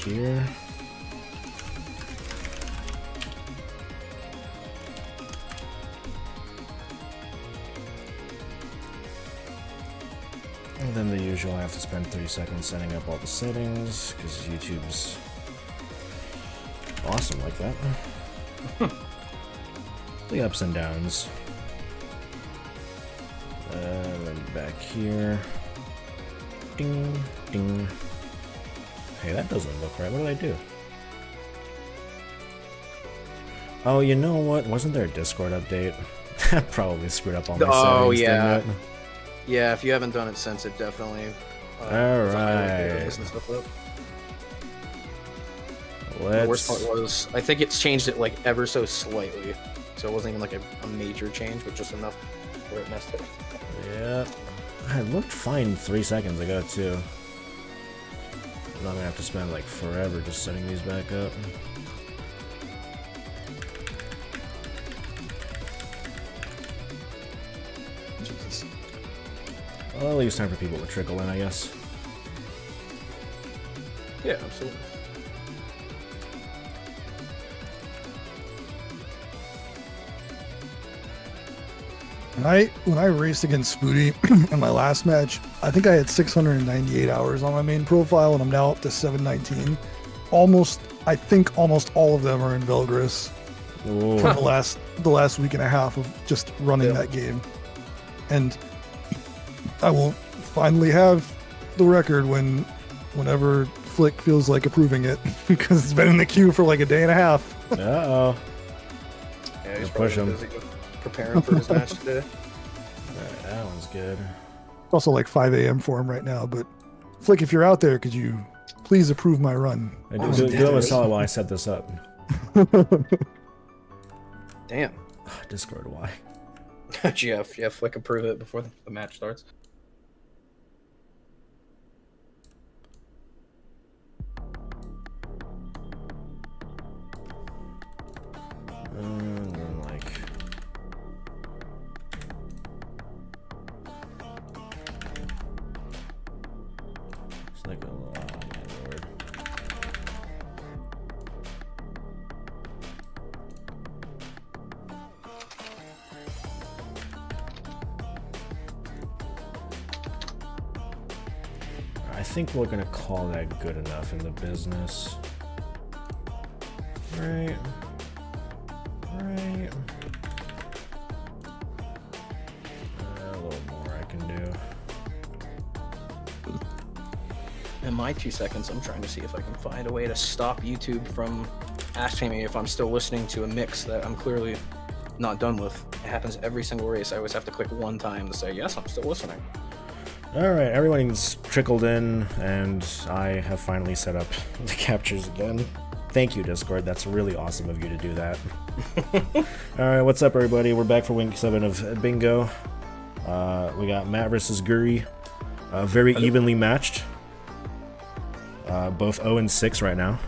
here. And then the usual, I have to spend 30 seconds setting up all the settings, because YouTube's awesome like that. The ups and downs. And then back here. Ding, ding. Hey, that doesn't look right. What did I do? Oh, you know what? Wasn't there a Discord update? That probably screwed up all my settings. Oh, yeah. Didn't it? Yeah, if you haven't done it since, it definitely... Alright. The worst part was, I think it's changed it like ever so slightly. So it wasn't even like a major change, but just enough where it messed up. Yeah. It looked fine 3 seconds ago, too. I'm not gonna have to spend like forever just setting these back up. Jesus. Well, at least time for people to trickle in, I guess. Yeah, absolutely. When I raced against Spooty in my last match, I think I had 698 hours on my main profile, and I'm now up to 719. I think almost all of them are in Belgris from the last week and a half of just running that game. And I will finally have the record whenever Flick feels like approving it, because it's been in the queue for like a day and a half. Uh-oh. Yeah, he's push him. busy preparing for his match today. Alright, that one's good. It's also like 5 a.m. for him right now, but Flick, if you're out there, could you please approve my run? Do him a solid while I set this up. Damn. Discord, why? Yeah, Flick approve it before the match starts. And then like... It's like, oh my lord. I think we're gonna call that good enough in the business. Right. Right. A little more I can do. In my 2 seconds, I'm trying to see if I can find a way to stop YouTube from asking me if I'm still listening to a mix that I'm clearly not done with. It happens every single race. I always have to click one time to say, yes, I'm still listening. Alright, everyone's trickled in, and I have finally set up the captures again. Thank you, Discord. That's really awesome of you to do that. Alright, what's up, everybody? We're back for week 7 of Bingo. We got Matt versus Guri. Very evenly matched. Both 0 and 6 right now.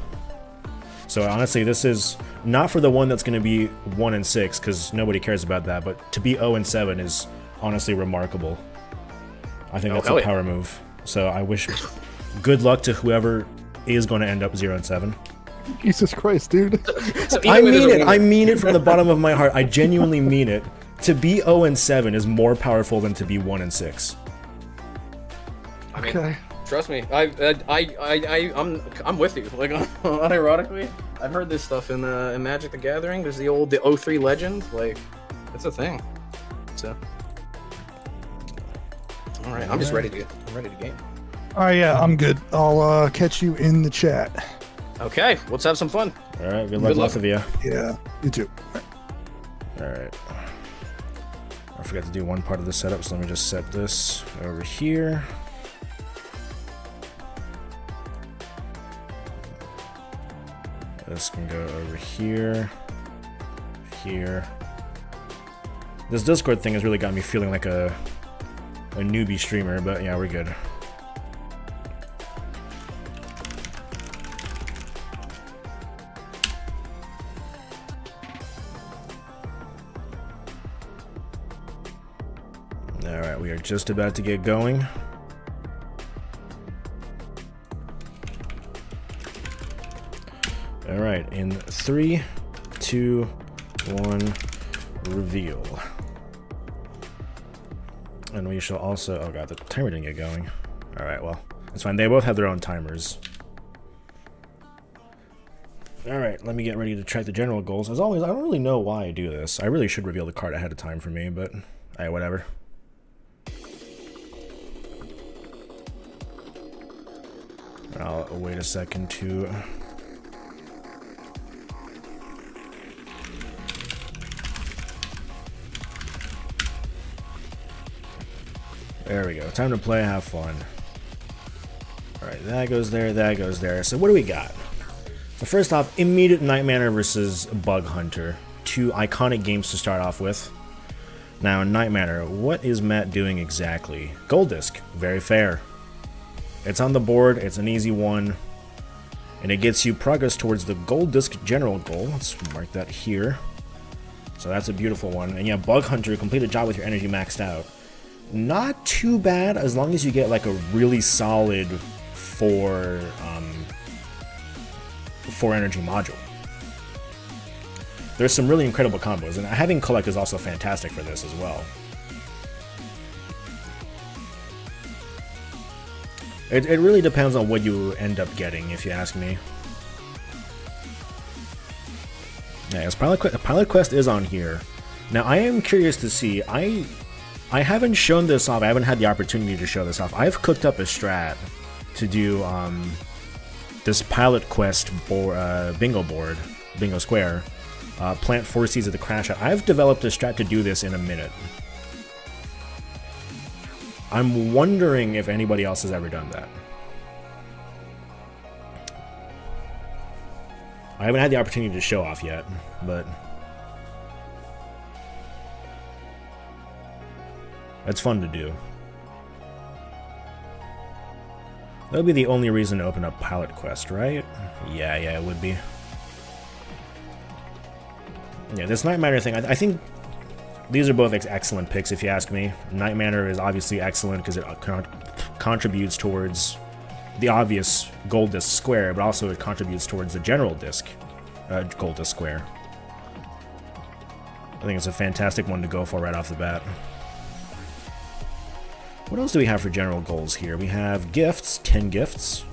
So honestly, this is not for the one that's going to be 1 and 6, because nobody cares about that, but to be 0 and 7 is honestly remarkable. I think that's a power move. So I wish good luck to whoever is going to end up 0 and 7. Jesus Christ, dude. So I mean it. I mean it from the bottom of my heart. I genuinely mean it. To be 0 and 7 is more powerful than to be 1 and 6. I mean, Okay. trust me, I'm with you. Like, unironically, I've heard this stuff in Magic the Gathering. There's the 03 legend. Like, it's a thing. So, all right, I'm just ready to game. All right, yeah, I'm good. I'll catch you in the chat. Okay, let's have some fun. All right, good luck, both of you. Yeah, you too. All right. I forgot to do one part of the setup, so let me just set this over here. This can go over here, here. This Discord thing has really got me feeling like a newbie streamer, but yeah, we're good. Alright, we are just about to get going. All right, in 3, 2, 1, reveal. And we shall also, oh god, the timer didn't get going. All right, well, it's fine. They both have their own timers. All right, let me get ready to track the general goals. As always, I don't really know why I do this. I really should reveal the card ahead of time for me, but hey, whatever. I'll wait a second to... There we go. Time to play, have fun. Alright, that goes there, that goes there. So what do we got? So first off, immediate Night Manor versus Bug Hunter. Two iconic games to start off with. Now, in Night Manor, what is Matt doing exactly? Gold Disc. Very fair. It's on the board, it's an easy one. And it gets you progress towards the Gold Disc general goal. Let's mark that here. So that's a beautiful one. And yeah, Bug Hunter, complete a job with your energy maxed out. Not too bad as long as you get like a really solid 4 energy module. There's some really incredible combos, and having Collect is also fantastic for this as well. It really depends on what you end up getting, if you ask me. Yeah, yes, Pilot Quest is on here. Now, I am curious to see, I haven't shown this off, I haven't had the opportunity to show this off. I've cooked up a strat to do this Pilot Quest bingo board, bingo square, plant 4 seeds of the crash out. I've developed a strat to do this in a minute. I'm wondering if anybody else has ever done that. I haven't had the opportunity to show off yet, but it's fun to do. That would be the only reason to open up Pilot Quest, right? Yeah, it would be. Yeah, this Night Manor thing, I think these are both excellent picks, if you ask me. Night Manor is obviously excellent because it contributes towards the obvious Gold Disc square, but also it contributes towards the general disc, Gold Disc square. I think it's a fantastic one to go for right off the bat. What else do we have for general goals here? We have gifts, 10 gifts.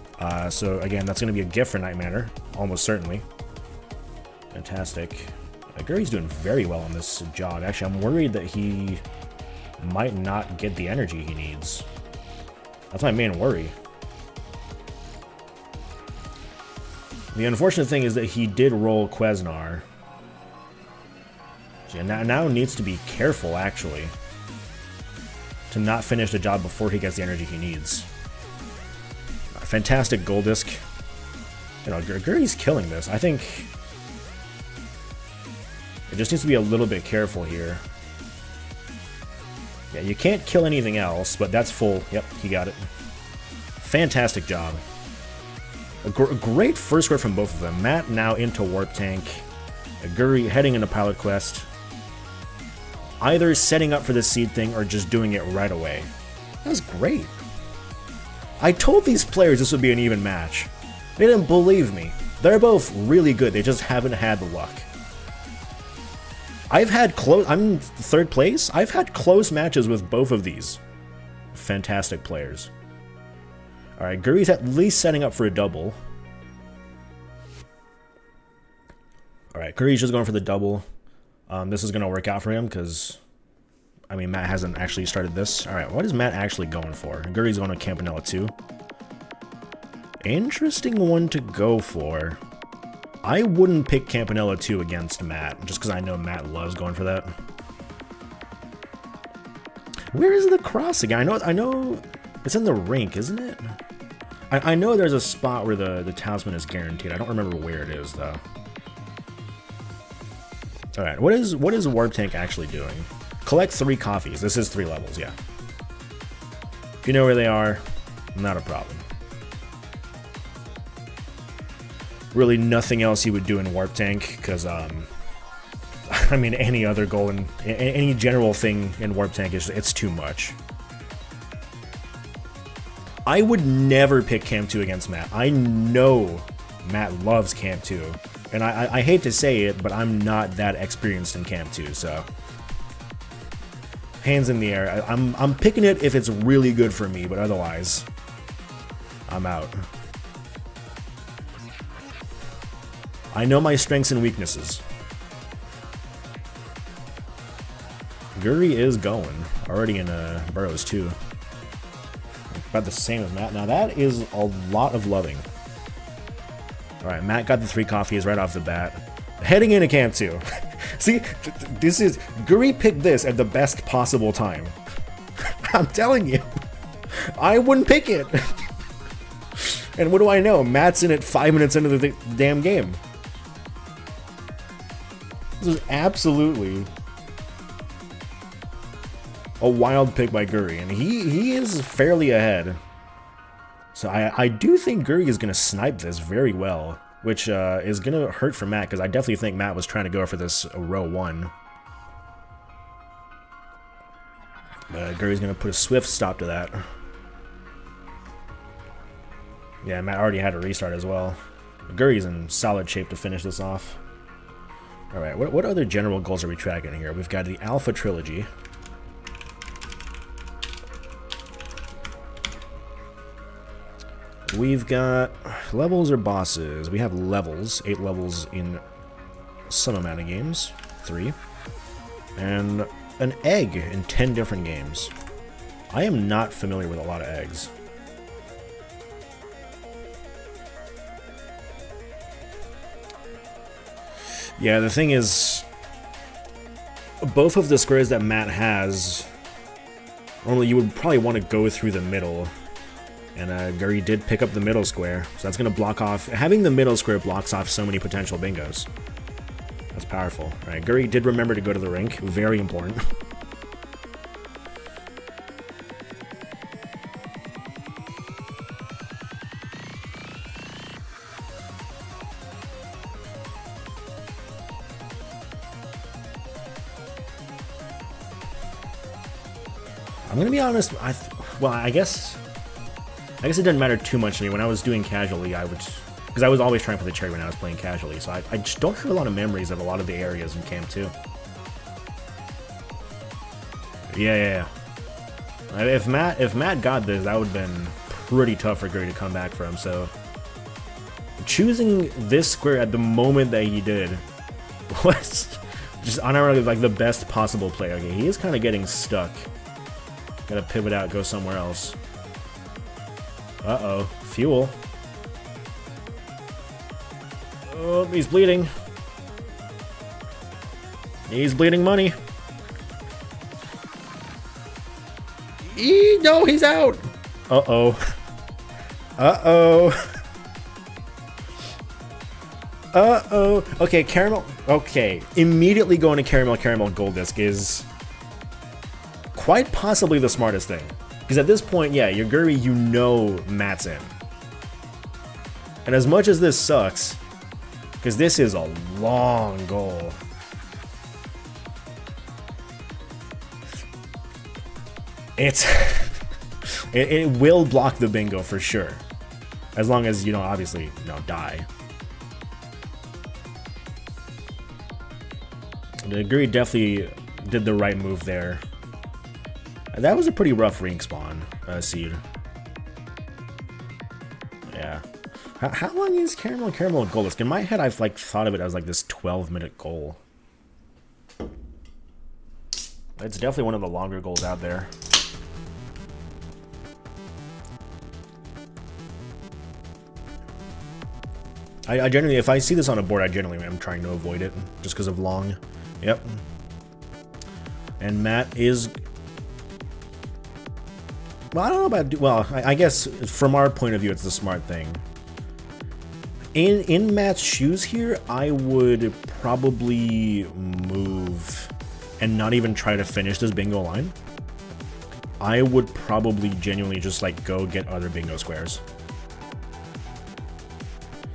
So again, that's going to be a gift for Night Manor, almost certainly. Fantastic. Guri's doing very well on this job. Actually, I'm worried that he might not get the energy he needs. That's my main worry. The unfortunate thing is that he did roll Quesnar. So now needs to be careful, actually, to not finish the job before he gets the energy he needs. Fantastic Gold Disc. You know, Guri's killing this. I think it just needs to be a little bit careful here. Yeah, you can't kill anything else, but that's full. Yep, he got it. Fantastic job. A great first score from both of them. Matt now into Warp Tank. Guri heading into Pilot Quest. Either setting up for the seed thing or just doing it right away. That was great. I told these players this would be an even match. They didn't believe me. They're both really good. They just haven't had the luck. I've had close... I'm third place. I've had close matches with both of these fantastic players. Alright, Guri's at least setting up for a double. Alright, Guri's just going for the double. This is going to work out for him because, I mean, Matt hasn't actually started this. Alright, what is Matt actually going for? Guri's going to Campanella 2. Interesting one to go for. I wouldn't pick Campanella 2 against Matt, just because I know Matt loves going for that. Where is the crossing? I know it's in the rink, isn't it? I know there's a spot where the talisman is guaranteed. I don't remember where it is, though. Alright, what is Warp Tank actually doing? Collect 3 coffees. This is 3 levels, yeah. If you know where they are, not a problem. Really nothing else you would do in Warp Tank, because, I mean, any other goal in any general thing in Warp Tank it's too much. I would never pick Cam 2 against Matt. I know Matt loves Camp 2. And I hate to say it, but I'm not that experienced in Camp 2, so... Hands in the air. I'm picking it if it's really good for me, but otherwise, I'm out. I know my strengths and weaknesses. Guri is going. Already in burrows, too. About the same as Matt. Now, that is a lot of loving. Alright, Matt got the 3 coffees right off the bat. Heading into Camp 2. See, this is... Guri picked this at the best possible time. I'm telling you. I wouldn't pick it. And what do I know? Matt's in it 5 minutes into the damn game. This is absolutely a wild pick by Guri, and he is fairly ahead. So I do think Guri is going to snipe this very well, which is going to hurt for Matt, because I definitely think Matt was trying to go for this row 1. But Guri's going to put a swift stop to that. Yeah, Matt already had a restart as well. Guri's in solid shape to finish this off. Alright, what other general goals are we tracking here? We've got the Alpha Trilogy. We've got levels or bosses. We have levels, 8 levels in some amount of games, 3. And an egg in 10 different games. I am not familiar with a lot of eggs. Yeah, the thing is, both of the squares that Matt has, only you would probably want to go through the middle. And Guri did pick up the middle square, so that's going to block off... Having the middle square blocks off so many potential bingos. That's powerful. All right, Guri did remember to go to the rink. Very important. I'm going to be honest, I guess it didn't matter too much to me. When I was doing casually, because I was always trying for the cherry when I was playing casually, so I just don't have a lot of memories of a lot of the areas in Camp 2. Yeah. If Matt got this, that would have been pretty tough for Guri to come back from, so... Choosing this square at the moment that he did was just unironically like the best possible play. Okay, he is kind of getting stuck. Gotta pivot out, go somewhere else. Uh-oh. Fuel. Oh, he's bleeding. He's bleeding money. No, he's out! Uh-oh. Uh-oh. Uh-oh. Okay, caramel. Okay, immediately going to caramel gold disc is quite possibly the smartest thing. Because at this point, yeah, you're Guri, you know Matt's in. And as much as this sucks, because this is a long goal. It will block the bingo for sure. As long as you don't obviously, die. Guri definitely did the right move there. That was a pretty rough ring spawn, seed. Yeah. How long is caramel and gold disc? In my head, I've thought of it as this 12-minute goal. It's definitely one of the longer goals out there. I generally, if I see this on a board, I generally am trying to avoid it just because of long. Yep. And Matt is... Well, I don't know about... Well, I guess from our point of view, it's the smart thing. In Matt's shoes here, I would probably move and not even try to finish this bingo line. I would probably genuinely just go get other bingo squares.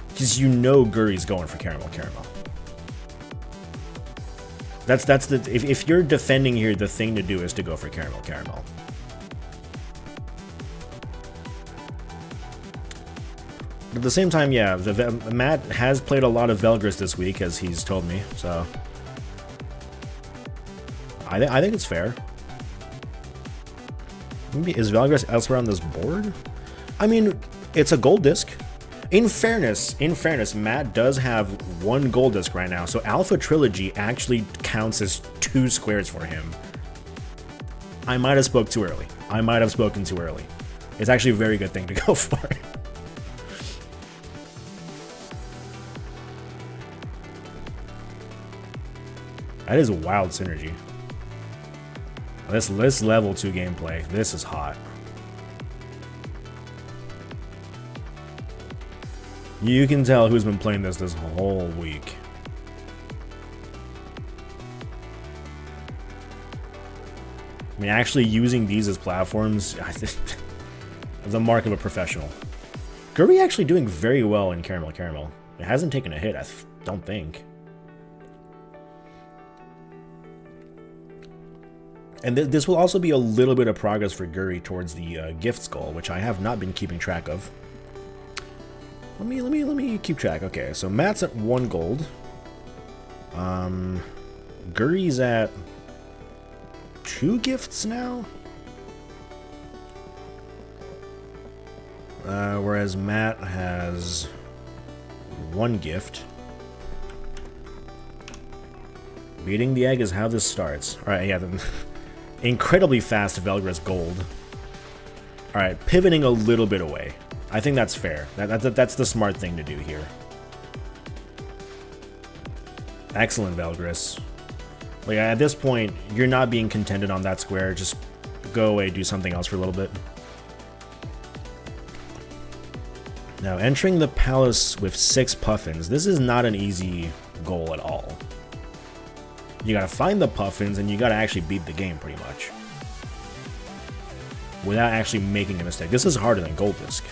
Because Guri's going for caramel. That's the... If you're defending here, the thing to do is to go for caramel. At the same time, yeah, Matt has played a lot of Velgris this week, as he's told me, so I think it's fair. Maybe is Velgris elsewhere on this board? I mean, it's a gold disc. In fairness, Matt does have 1 gold disc right now, so Alpha Trilogy actually counts as 2 squares for him. I might have spoke too early. I might have spoken too early. It's actually a very good thing to go for. That is wild synergy. This level 2 gameplay, this is hot. You can tell who's been playing this whole week. I mean, actually using these as platforms, I think, is the mark of a professional. Guri actually doing very well in Caramel Caramel. It hasn't taken a hit, I don't think. And this will also be a little bit of progress for Guri towards the gifts goal, which I have not been keeping track of. Let me keep track. Okay, so Matt's at 1 gold. Guri's at 2 gifts now. Whereas Matt has 1 gift. Beating the egg is how this starts. Alright, yeah, the incredibly fast Velgris gold. Alright, pivoting a little bit away. I think that's fair. That's the smart thing to do here. Excellent, Velgris. Like, at this point, you're not being contended on that square. Just go away, do something else for a little bit. Now, entering the palace with 6 puffins. This is not an easy goal at all. You gotta find the puffins, and you gotta actually beat the game, pretty much. Without actually making a mistake. This is harder than Gold Disc.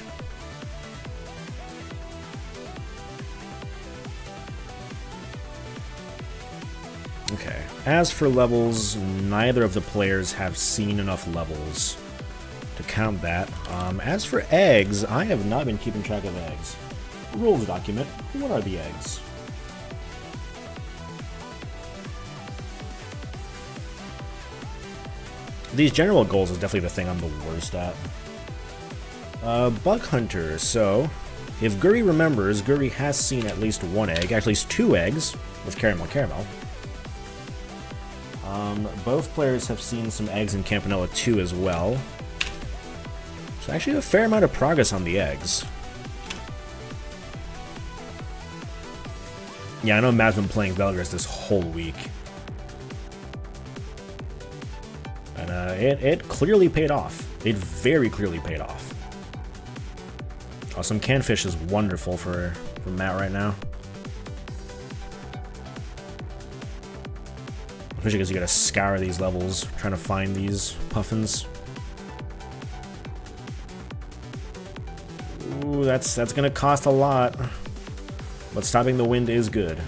Okay. As for levels, neither of the players have seen enough levels to count that. As for eggs, I have not been keeping track of eggs. Rules document. What are the eggs? These general goals is definitely the thing I'm the worst at. Bug Hunter. So, if Guri remembers, Guri has seen at least 1 egg, at least 2 eggs with Caramel Caramel. Both players have seen some eggs in Campanella 2 as well. So actually a fair amount of progress on the eggs. Yeah, I know Matt's been playing Velgris this whole week. And it clearly paid off. It very clearly paid off. Oh, some canned fish is wonderful for Matt right now. Especially because you gotta scour these levels, trying to find these puffins. Ooh, that's gonna cost a lot. But stopping the wind is good.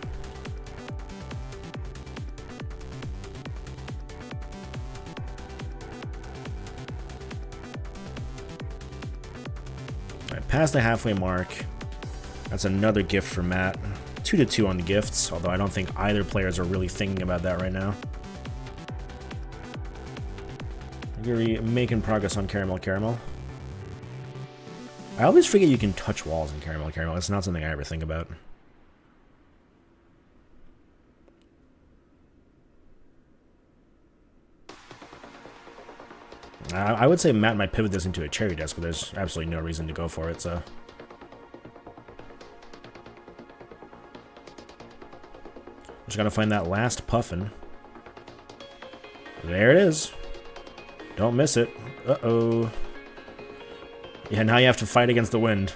Alright, past the halfway mark. That's another gift for Matt. 2-2 on the gifts, although I don't think either players are really thinking about that right now. You're making progress on Caramel Caramel. I always forget you can touch walls in Caramel Caramel. It's not something I ever think about. I would say Matt might pivot this into a cherry desk, but there's absolutely no reason to go for it, so... Just gotta find that last puffin. There it is. Don't miss it. Uh-oh. Yeah, now you have to fight against the wind.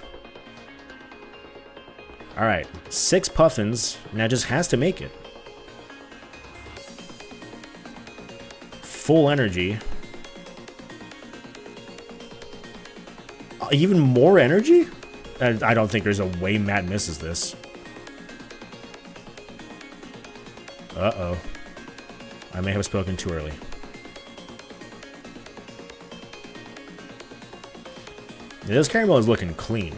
Alright, 6 puffins. Now just has to make it. Full energy. Even more energy? I don't think there's a way Matt misses this. Uh-oh. I may have spoken too early. This caramel is looking clean.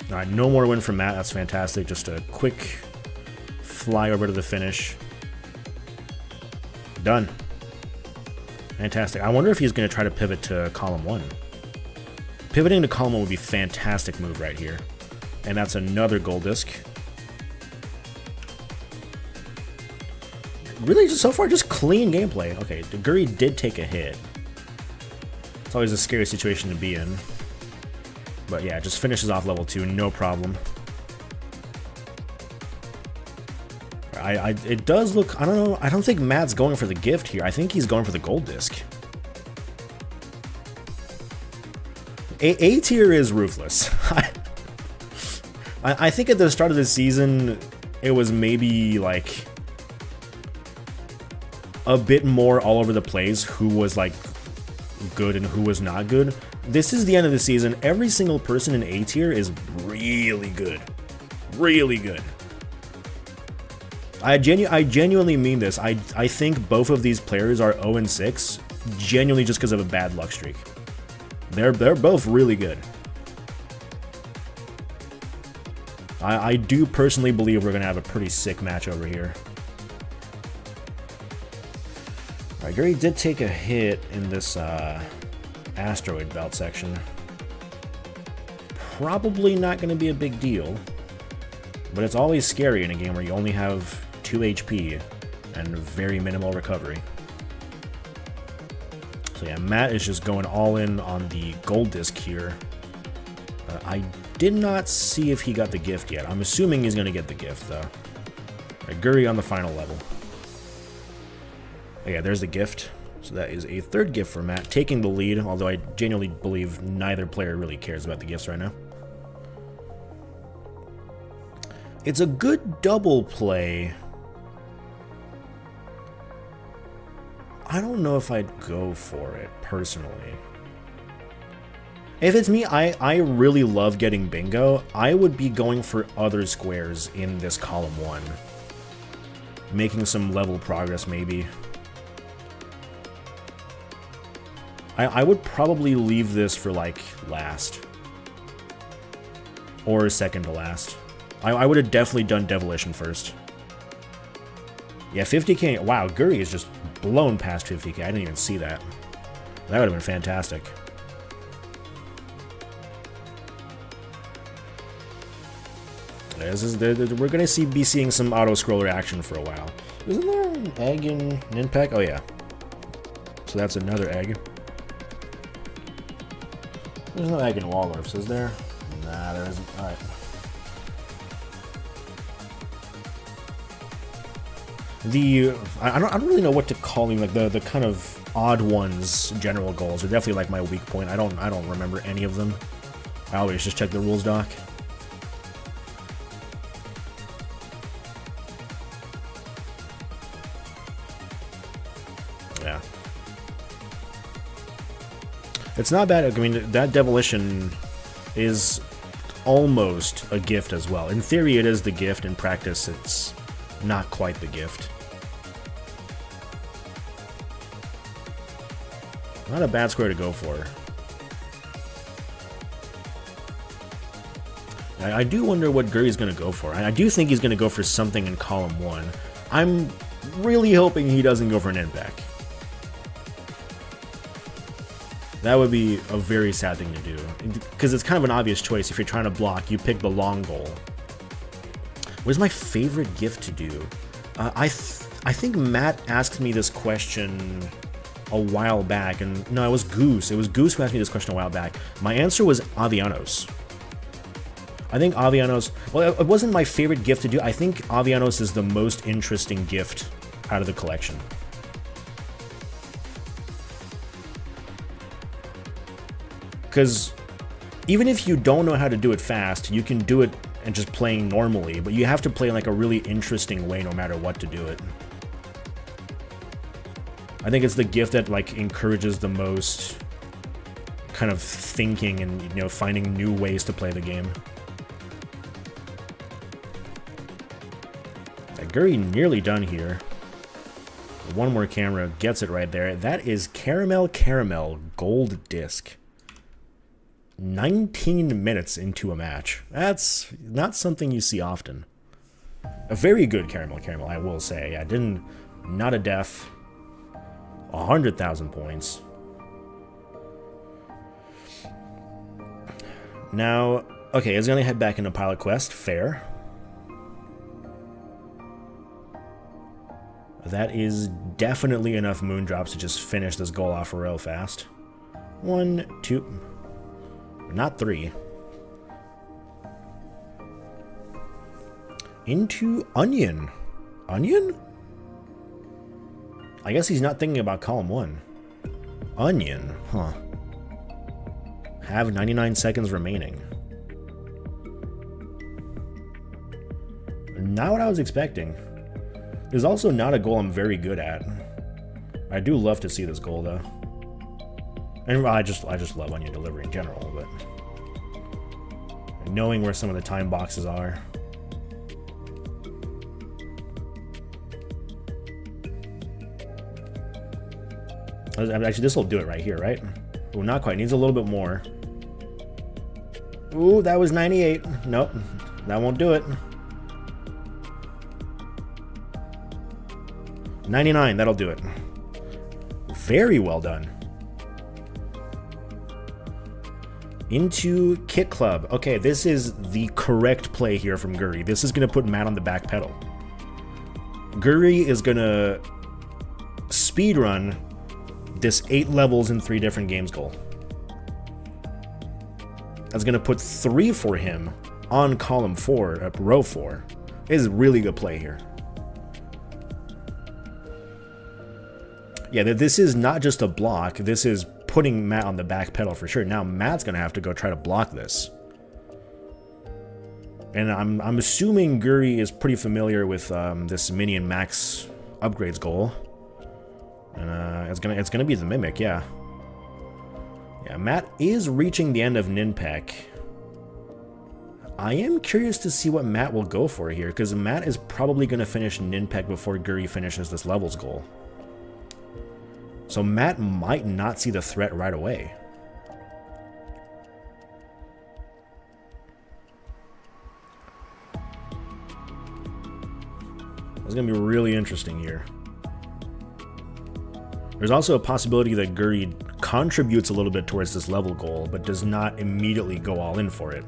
All right, no more win from Matt. That's fantastic. Just a quick fly over to the finish. Done. Fantastic. I wonder if he's going to try to pivot to column 1. Pivoting to column 1 would be a fantastic move right here. And that's another gold disc. Really, just so far, just clean gameplay. Okay, Guri did take a hit. It's always a scary situation to be in. But yeah, just finishes off level 2, no problem. It does look, I don't know, I don't think Matt's going for the gift here. I think he's going for the gold disc. A tier is ruthless. I think at the start of the season, it was maybe like a bit more all over the place who was like good and who was not good. This is the end of the season. Every single person in A tier is really good. Really good. I genuinely mean this. I think both of these players are 0-6, genuinely just because of a bad luck streak. They're both really good. I do personally believe we're going to have a pretty sick match over here. Alright, Guri did take a hit in this asteroid belt section. Probably not going to be a big deal. But it's always scary in a game where you only have 2 HP and very minimal recovery. So yeah, Matt is just going all in on the gold disc here. I did not see if he got the gift yet. I'm assuming he's going to get the gift, though. Right, Guri on the final level. Oh, yeah, there's the gift. So that is a third gift for Matt, taking the lead, although I genuinely believe neither player really cares about the gifts right now. It's a good double play. I don't know if I'd go for it, personally. If it's me, I really love getting bingo. I would be going for other squares in this column 1. Making some level progress, maybe. I would probably leave this for, like, last. Or second to last. I would have definitely done Devolution first. Yeah, 50k. Wow, Guri is just blown past 50k. I didn't even see that. That would have been fantastic. We're going to be seeing some auto-scroller action for a while. Isn't there an egg in Ninpak? Oh, yeah. So that's another egg. There's no egg in Waldorf's, is there? Nah, there isn't. Alright. I don't really know what to call them, like the kind of odd ones general goals are definitely like my weak point. I don't remember any of them. I always just check the rules doc. Yeah. It's not bad. I mean, that Devolution is almost a gift as well. In theory, it is the gift. In practice, it's not quite the gift. Not a bad square to go for. I do wonder what Guri's going to go for. I do think he's going to go for something in column 1. I'm really hoping he doesn't go for an Ninpak. That would be a very sad thing to do. Because it's kind of an obvious choice. If you're trying to block, you pick the long goal. What is my favorite gift to do? I think Matt asked me this question a while back, and no, it was Goose. It was Goose who asked me this question a while back. My answer was Avianos. I think Avianos, well, it wasn't my favorite gift to do. I think Avianos is the most interesting gift out of the collection. Because even if you don't know how to do it fast, you can do it and just playing normally, but you have to play in like a really interesting way no matter what to do it. I think it's the gift that like encourages the most kind of thinking and, you know, finding new ways to play the game. Guri nearly done here. One more camera gets it right there. That is Caramel Gold Disc. 19 minutes into a match. That's not something you see often. A very good caramel, I will say. I didn't... Not a death. 100,000 points. Now, okay, it's gonna head back into Pilot Quest. Fair. That is definitely enough moon drops to just finish this goal off real fast. 1, 2... Not 3. Into Onion. Onion? I guess he's not thinking about column 1. Onion, huh. Have 99 seconds remaining. Not what I was expecting. There's also not a goal I'm very good at. I do love to see this goal, though. And I just love Onion delivery in general, but... knowing where some of the time boxes are... Actually, this will do it right here, right? Ooh, not quite. Needs a little bit more. Ooh, that was 98. Nope. That won't do it. 99. That'll do it. Very well done. Into Kit Club. Okay, this is the correct play here from Guri. This is going to put Matt on the back pedal. Guri is going to speedrun this 8 levels in 3 different games goal. That's going to put 3 for him on column 4, row 4. It is a really good play here. Yeah, this is not just a block. This is putting Matt on the back pedal for sure. Now Matt's going to have to go try to block this. And I'm assuming Guri is pretty familiar with this minion max upgrades goal. And it's gonna be the Mimic, yeah. Yeah, Matt is reaching the end of Ninpek. I am curious to see what Matt will go for here, because Matt is probably going to finish Ninpek before Guri finishes this levels goal. So Matt might not see the threat right away. It's going to be really interesting here. There's also a possibility that Guri contributes a little bit towards this level goal, but does not immediately go all in for it.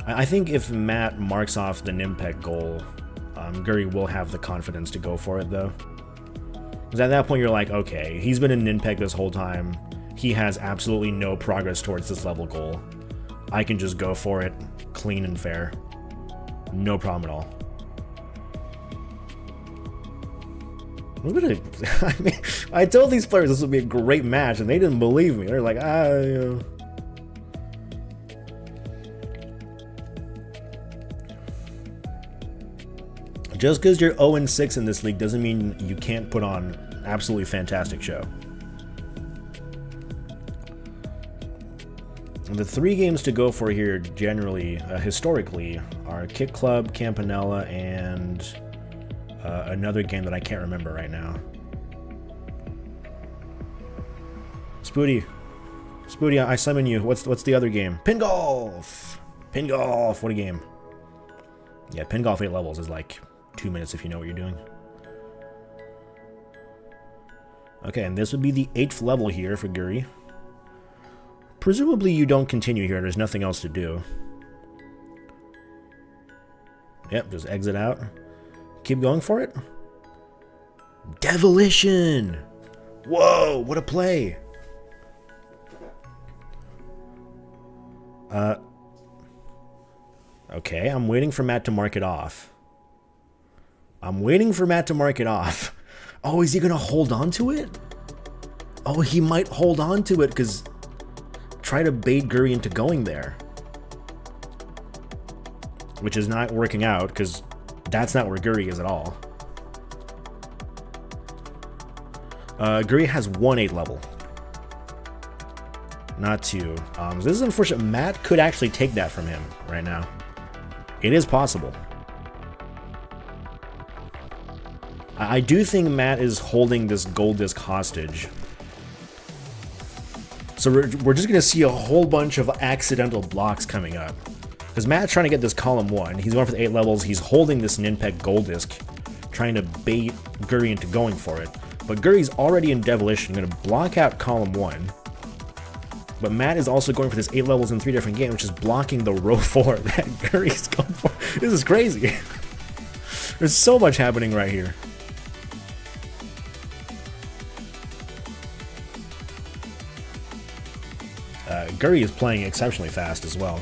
I think if Matt marks off the Ninpek goal, Guri will have the confidence to go for it, though. Because at that point, you're like, okay, he's been in Ninpek this whole time. He has absolutely no progress towards this level goal. I can just go for it, clean and fair. No problem at all. I mean, I told these players this would be a great match, and they didn't believe me. They're like, you know. Just because you're 0-6 in this league doesn't mean you can't put on an absolutely fantastic show. The 3 games to go for here, generally, historically, are Kit Club, Campanella, and another game that I can't remember right now. Spoody, I summon you. What's the other game? Pin Golf! Pin Golf, what a game. Yeah, Pin Golf 8 levels is like 2 minutes if you know what you're doing. Okay, and this would be the 8th level here for Guri. Presumably you don't continue here, there's nothing else to do. Yep, just exit out. Keep going for it. Devilition! Whoa, what a play! Okay, I'm waiting for Matt to mark it off. Oh, is he gonna hold on to it? Oh, he might hold on to it, because... Try to bait Guri into going there. Which is not working out, because that's not where Guri is at all. Guri has 1 8 level. Not 2. So this is unfortunate. Matt could actually take that from him right now. It is possible. I do think Matt is holding this gold disc hostage So we're just going to see a whole bunch of accidental blocks coming up. Because Matt's trying to get this column 1. He's going for the 8 levels. He's holding this Ninpeg gold disc, trying to bait Guri into going for it. But Guri's already in Devilish and going to block out column 1. But Matt is also going for this 8 levels in 3 different games, which is blocking the row 4 that Guri's going for. This is crazy. There's so much happening right here. Guri is playing exceptionally fast as well.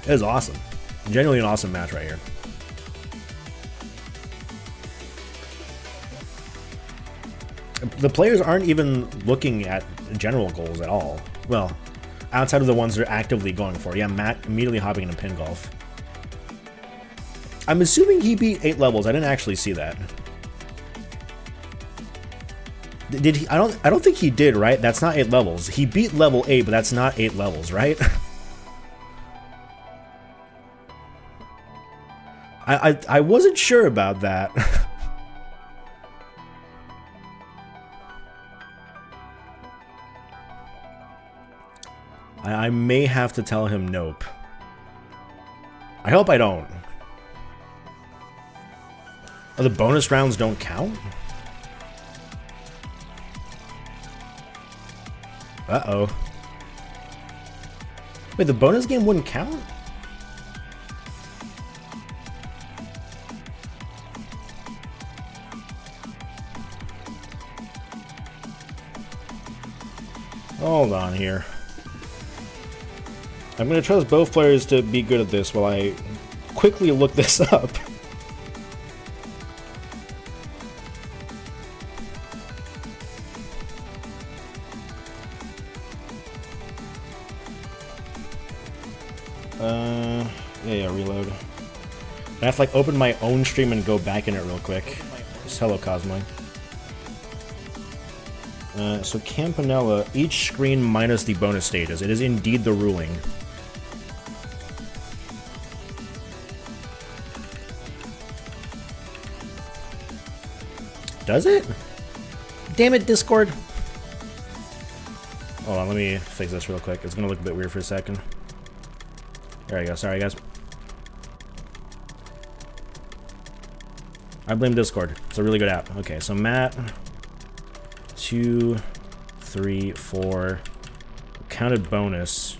It is awesome. Genuinely an awesome match right here. The players aren't even looking at general goals at all. Well, outside of the ones they're actively going for. Yeah, Matt immediately hopping into pin golf. I'm assuming he beat 8 levels. I didn't actually see that. Did he? I don't think he did, right? That's not 8 levels. He beat level 8, but that's not 8 levels, right? I wasn't sure about that. I may have to tell him nope. I hope I don't. Oh, the bonus rounds don't count? Uh-oh. Wait, the bonus game wouldn't count? Hold on here. I'm going to trust both players to be good at this while I quickly look this up. Yeah, reload. I have to like open my own stream and go back in it real quick. Just hello, Cosmo. So Campanella, each screen minus the bonus stages. It is indeed the ruling. Does it? Damn it, Discord. Hold on, let me fix this real quick. It's gonna look a bit weird for a second. There we go, sorry guys. I blame Discord. It's a really good app. Okay, so Matt, 2, 3, 4, counted bonus.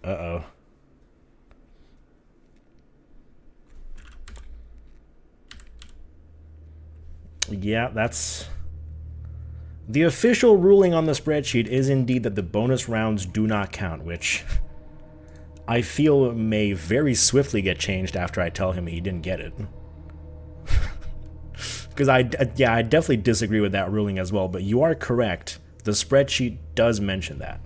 Uh-oh. Yeah, that's... The official ruling on the spreadsheet is indeed that the bonus rounds do not count, which I feel may very swiftly get changed after I tell him he didn't get it. Because I definitely disagree with that ruling as well, but you are correct. The spreadsheet does mention that.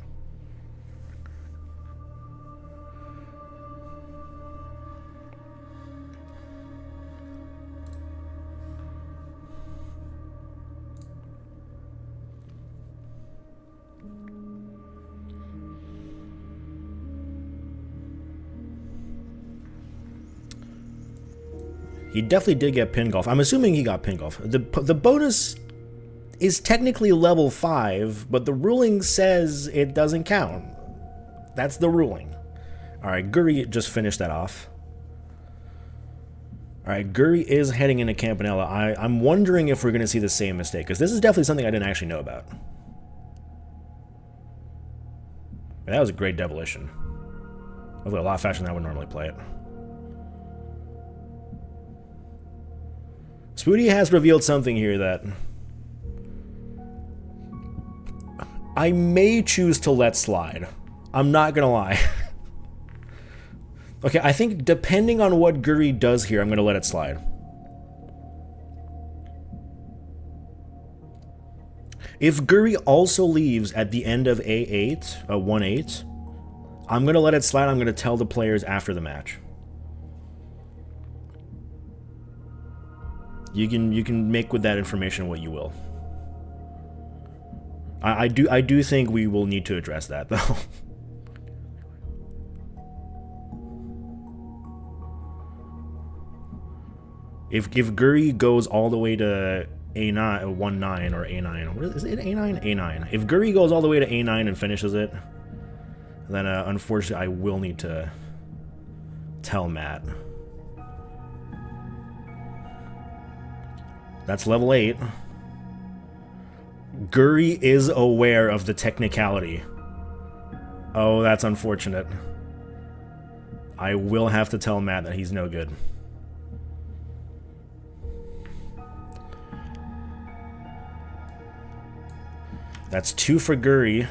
He definitely did get pin golf. I'm assuming he got pin golf. The bonus is technically level 5, but the ruling says it doesn't count. That's the ruling. Alright, Guri just finished that off. Alright, Guri is heading into Campanella. I'm wondering if we're going to see the same mistake, because this is definitely something I didn't actually know about. That was a great Devilition. That was a lot faster than I would normally play it. Spoody has revealed something here that I may choose to let slide. I'm not gonna lie. Okay, I think depending on what Guri does here, I'm gonna let it slide. If Guri also leaves at the end of A8, 1-8, I'm gonna let it slide. I'm gonna tell the players after the match. You can make with that information what you will. I do think we will need to address that though. If Guri goes all the way to A9, 1-9 or A9, what is it? A9, A9. If Guri goes all the way to A9 and finishes it, then unfortunately I will need to tell Matt. That's level 8. Guri is aware of the technicality. Oh, that's unfortunate. I will have to tell Matt that he's no good. That's 2 for Guri.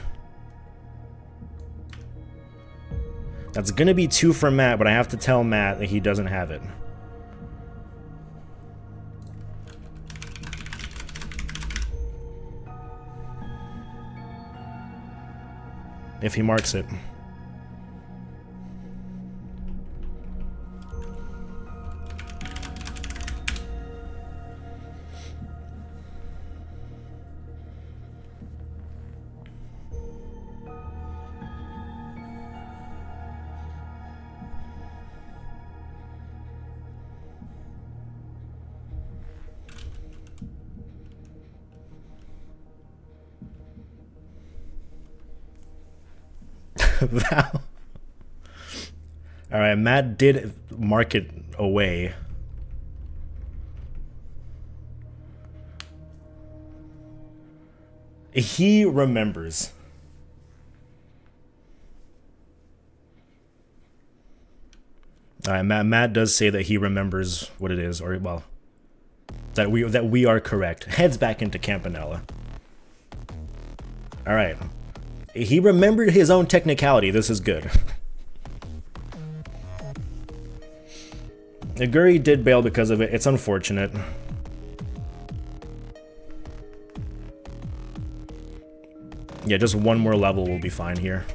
That's gonna be 2 for Matt, but I have to tell Matt that he doesn't have it. If he marks it. Val. Alright, Matt did mark it away. He remembers. Alright, Matt does say that he remembers what it is, or well, that we are correct. Heads back into Campanella. Alright. He remembered his own technicality. This is good. Guri did bail because of it. It's unfortunate. Yeah, just one more level will be fine here.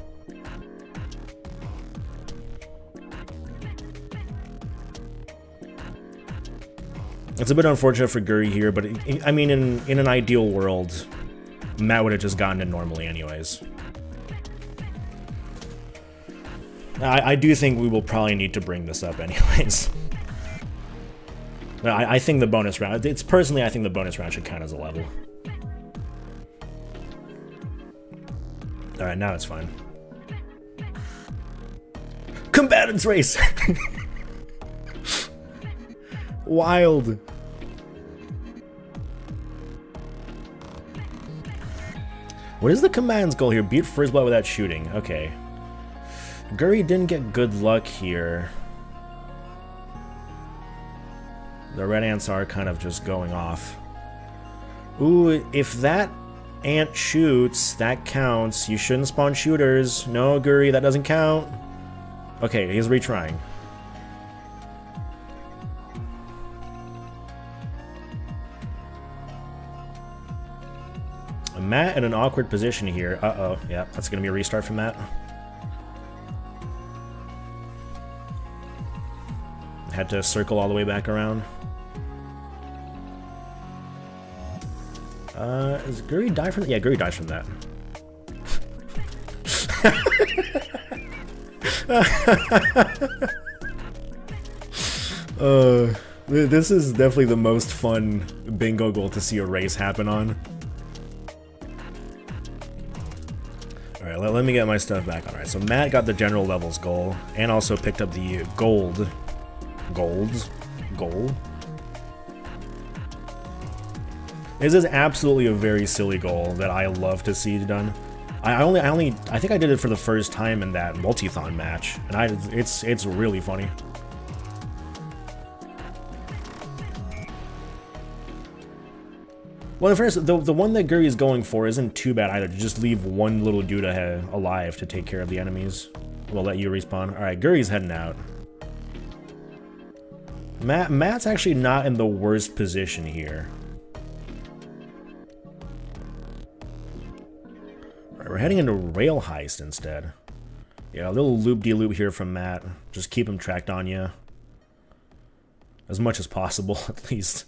It's a bit unfortunate for Guri here, but I mean, in an ideal world, Matt would have just gotten it normally anyways. I do think we will probably need to bring this up anyways. I think the bonus round, personally, I think the bonus round should count as a level. Alright, now it's fine. Combatants race! Wild. What is the combatant's goal here? Beat first blood without shooting. Okay. Guri didn't get good luck here. The red ants are kind of just going off. Ooh, if that ant shoots, that counts. You shouldn't spawn shooters. No, Guri, that doesn't count. Okay, he's retrying. Matt in an awkward position here. Uh-oh, yeah, that's gonna be a restart for Matt. Had to circle all the way back around. Does Guri die from that? Yeah, Guri dies from that. This is definitely the most fun bingo goal to see a race happen on. Alright, let me get my stuff back. Alright, so Matt got the general levels goal, and also picked up the gold. Gold. This is absolutely a very silly goal that I love to see done. I think I did it for the first time in that multi-thon match, and it's really funny. Well, in fairness, the one that Guri is going for isn't too bad either. To just leave one little dude alive to take care of the enemies. We'll let you respawn. All right, Guri's heading out. Matt's actually not in the worst position here. Alright, we're heading into Rail Heist instead. Yeah, a little loop-de-loop here from Matt. Just keep him tracked on you. As much as possible, at least.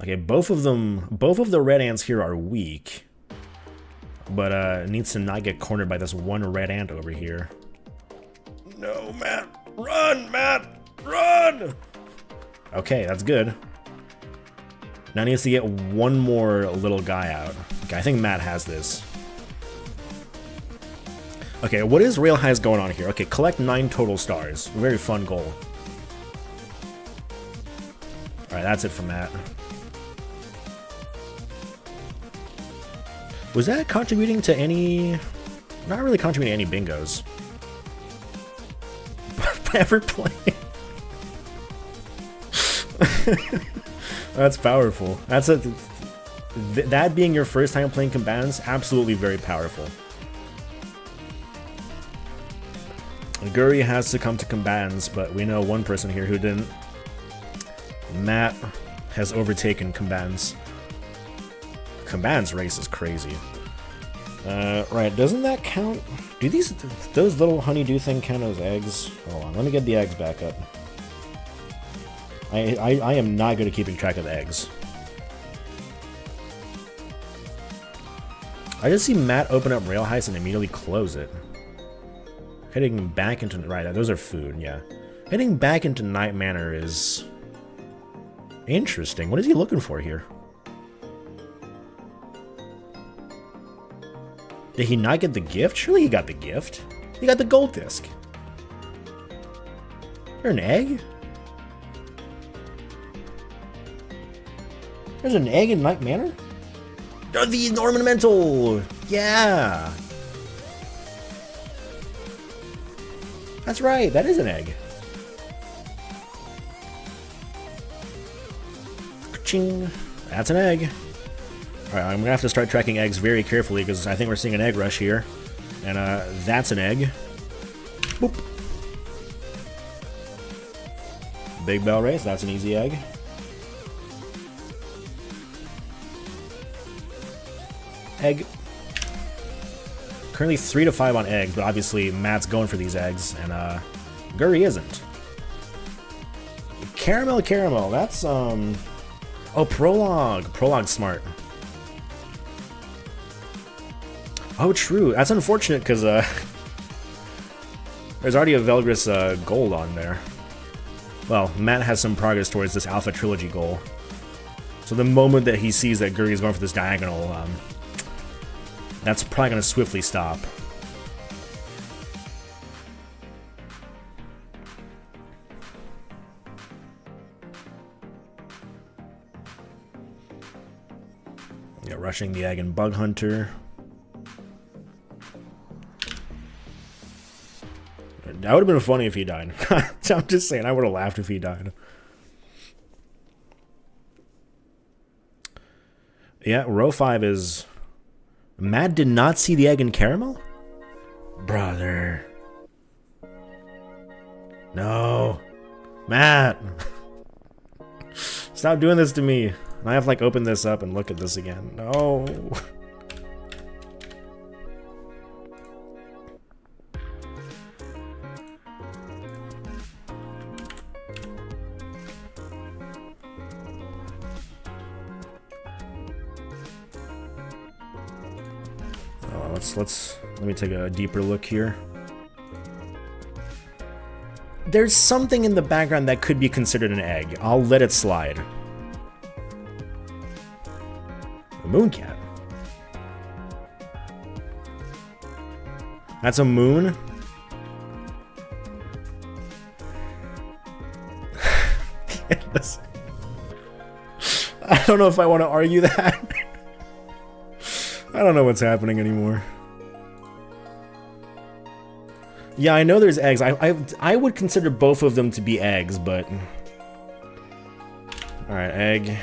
Okay, both of the red ants here are weak. But needs to not get cornered by this one red ant over here. No, Matt! Run, Matt! Run! Okay, that's good. Now he needs to get one more little guy out. Okay, I think Matt has this. Okay, what is Rail High's going on here? Okay, collect 9 total stars. Very fun goal. Alright, that's it for Matt. Was that contributing to any... Not really contributing to any bingos. Ever play? That's powerful. That's a... that being your first time playing combatants, absolutely very powerful. Guri has succumbed to combatants, but we know one person here who didn't. Matt has overtaken combatants. Combatants race is crazy. Right, doesn't that count? Do those little honeydew thing count as eggs? Hold on, let me get the eggs back up. I am not good at keeping track of eggs. I just see Matt open up Rail Heist and immediately close it. Heading back into... Right, those are food, yeah. Heading back into Night Manor is... interesting. What is he looking for here? Did he not get the gift? Surely he got the gift. He got the gold disc. There's an egg? There's an egg in Night Manor? Oh, the ornamental! Yeah! That's right, that is an egg. Ching. That's an egg. Alright, I'm gonna have to start tracking eggs very carefully because I think we're seeing an egg rush here. And that's an egg. Boop. Big Bell Race, that's an easy egg. Egg. Currently 3 to 5 on eggs, but obviously Matt's going for these eggs, and Guri isn't. Caramel, that's oh, Prologue's smart. Oh, true, that's unfortunate because there's already a Velgris gold on there. Well, Matt has some progress towards this Alpha Trilogy goal. So the moment that he sees that Guri is going for this diagonal, that's probably going to swiftly stop. Yeah, rushing the egg and Bug Hunter. That would have been funny if he died. I'm just saying, I would have laughed if he died. Yeah, row 5 is... Matt did not see the egg and caramel? Brother. No. Matt. Stop doing this to me. I have to like open this up and look at this again. No. Let me take a deeper look here. There's something in the background that could be considered an egg. I'll let it slide. A mooncat. That's a moon? I don't know if I want to argue that. I don't know what's happening anymore. Yeah, I know there's eggs. I would consider both of them to be eggs, but... Alright, egg.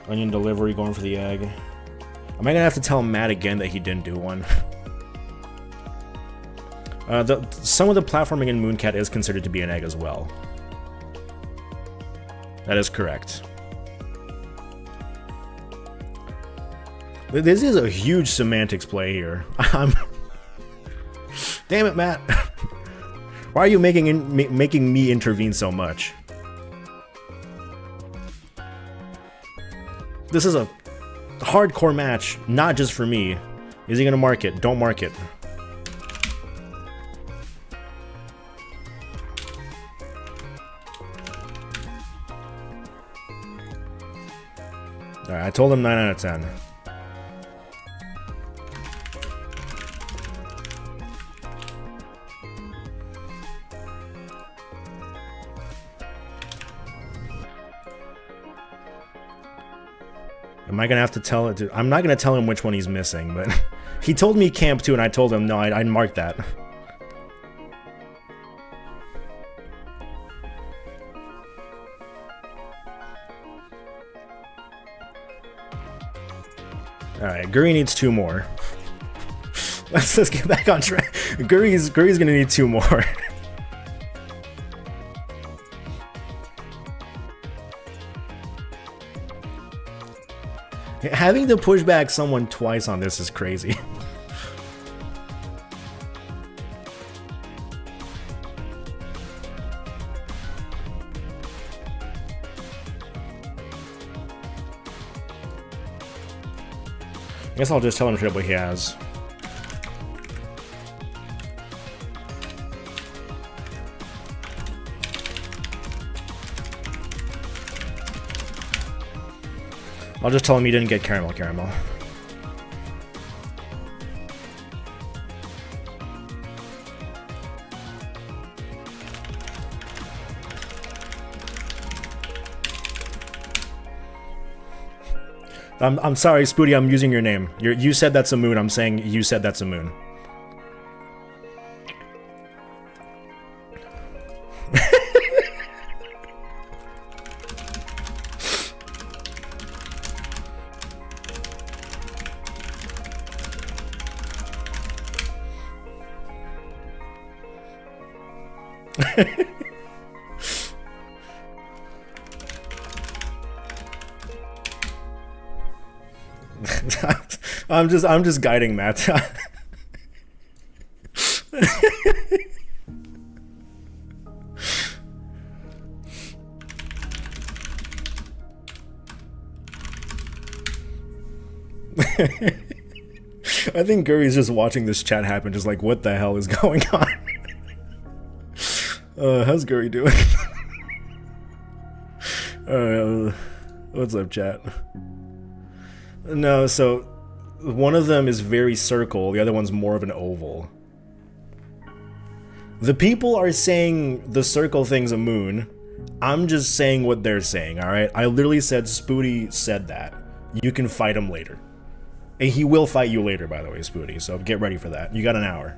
Onion delivery, going for the egg. Am I gonna have to tell Matt again that he didn't do one? Some of the platforming in Mooncat is considered to be an egg as well. That is correct. This is a huge semantics play here. Damn it, Matt. Why are you making me intervene so much? This is a hardcore match, not just for me. Is he gonna mark it? Don't mark it. Alright, I told him 9 out of 10. Am I gonna have to tell it? I'm not gonna tell him which one he's missing, but he told me Camp 2, and I told him no. I marked that. All right, Guri needs 2 more. Let's get back on track. Guri's gonna need 2 more. Having to push back someone twice on this is crazy. I guess I'll just tell him straight up what he has. I'll just tell him he didn't get caramel. I'm sorry, Spooty, I'm using your name. You said that's a moon, I'm saying you said that's a moon. I'm just guiding Matt. I think Guri's just watching this chat happen, just like, what the hell is going on? How's Guri doing? What's up, chat? No, so one of them is very circle, the other one's more of an oval. The people are saying the circle thing's a moon. I'm just saying what they're saying, alright? I literally said Spooty said that. You can fight him later. And he will fight you later, by the way, Spooty, so get ready for that. You got an hour.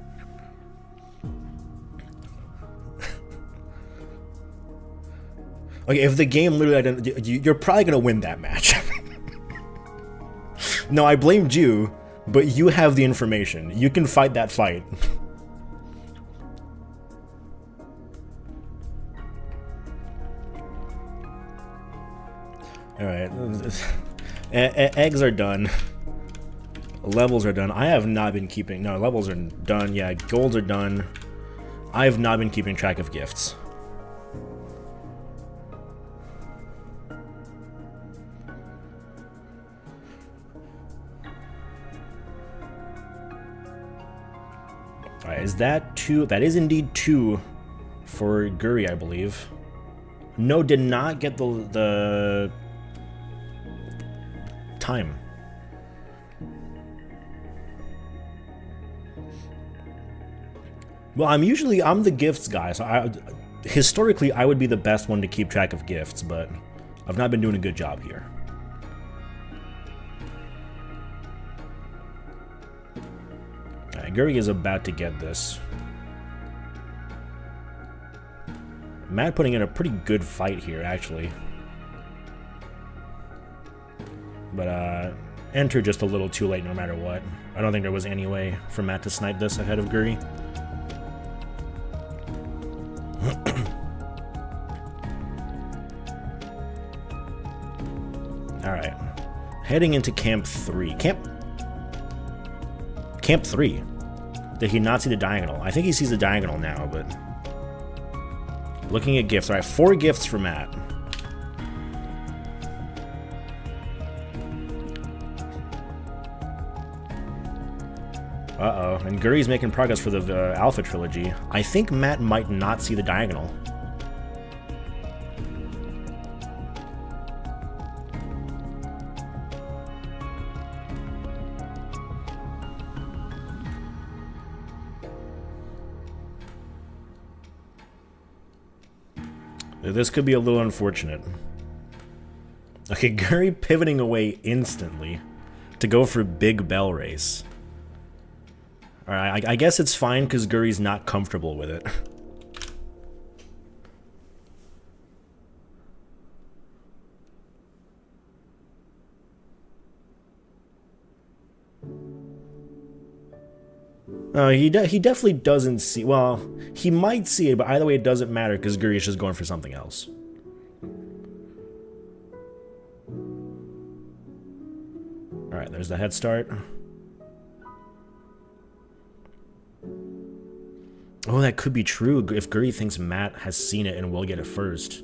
Okay, if the game literally you're probably gonna win that match. No, I blamed you, but you have the information. You can fight that fight. Alright. Eggs are done. Levels are done. I have not been keeping... No, levels are done. Yeah, golds are done. I have not been keeping track of gifts. Alright, is that 2? That is indeed 2 for Guri, I believe. No, did not get the time. Well, I'm the gifts guy, so historically I would be the best one to keep track of gifts, but I've not been doing a good job here. Alright, Guri is about to get this. Matt putting in a pretty good fight here, actually. But, enter just a little too late no matter what. I don't think there was any way for Matt to snipe this ahead of Guri. Alright. Heading into Camp 3. Camp 3? Did he not see the diagonal? I think he sees the diagonal now, but... Looking at gifts. Alright, 4 gifts for Matt. Uh-oh. And Guri's making progress for the Alpha Trilogy. I think Matt might not see the diagonal. This could be a little unfortunate. Okay, Guri pivoting away instantly to go for Big Bell Race. Alright, I guess it's fine because Guri's not comfortable with it. He definitely doesn't see... Well, he might see it, but either way it doesn't matter because Guri is just going for something else. Alright, there's the head start. Oh, that could be true if Guri thinks Matt has seen it and will get it first.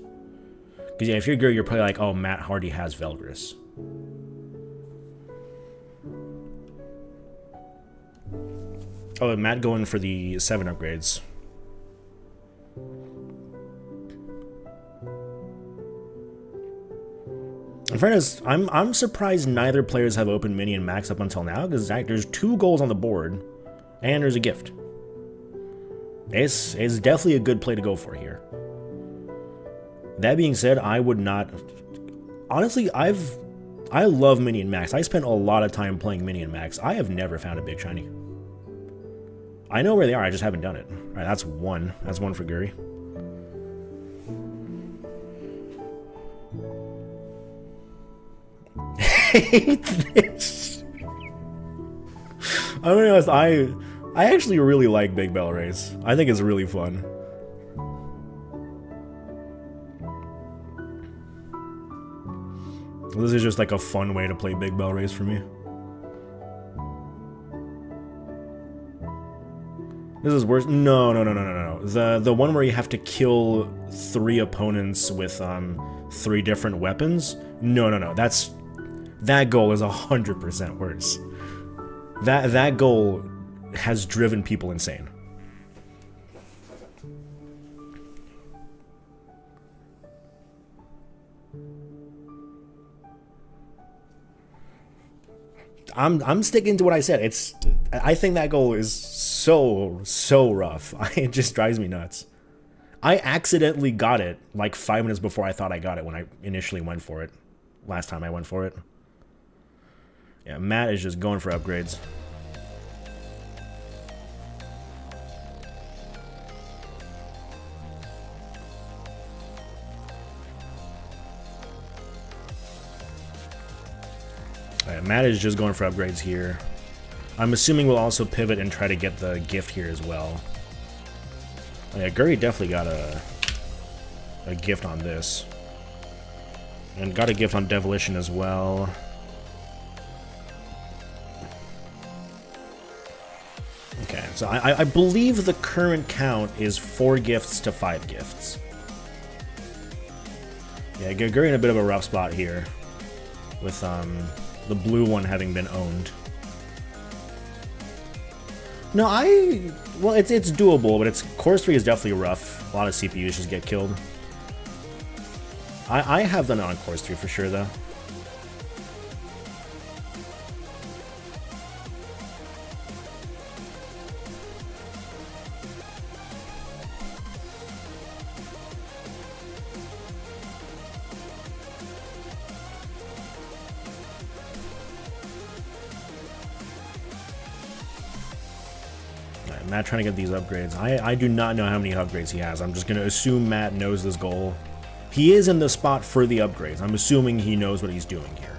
Because yeah, if you're Guri, you're probably like, oh, Matt Hardy has Velgris. Oh, and Matt going for the 7 upgrades. In fairness, I'm surprised neither players have opened mini and max up until now, because there's 2 goals on the board, and there's a gift. It's definitely a good play to go for here. That being said, I would not... Honestly, I love mini and max. I spent a lot of time playing mini and max. I have never found a big shiny. I know where they are, I just haven't done it. Alright, that's 1. That's 1 for Guri. Hate this. I'm gonna be honest, I actually really like Big Bell Race. I think it's really fun. This is just like a fun way to play Big Bell Race for me. This is worse. No. The one where you have to kill 3 opponents with 3 different weapons. No. That goal is 100% worse. That goal has driven people insane. I'm sticking to what I said. I think that goal is so rough. It just drives me nuts. I accidentally got it like 5 minutes before I thought I got it when I initially went for it. Last time I went for it. Yeah, Matt is just going for upgrades. Alright, Matt is just going for upgrades here. I'm assuming we'll also pivot and try to get the gift here as well. Oh yeah, Guri definitely got a gift on this. And got a gift on Devolition as well. Okay, so I believe the current count is 4 gifts to 5 gifts. Yeah, Guri in a bit of a rough spot here. With the blue one having been owned. No, well, it's doable, but course 3 is definitely rough. A lot of CPUs just get killed. I have done it on course 3 for sure, though. Matt trying to get these upgrades. I do not know how many upgrades he has. I'm just going to assume Matt knows this goal. He is in the spot for the upgrades. I'm assuming he knows what he's doing here.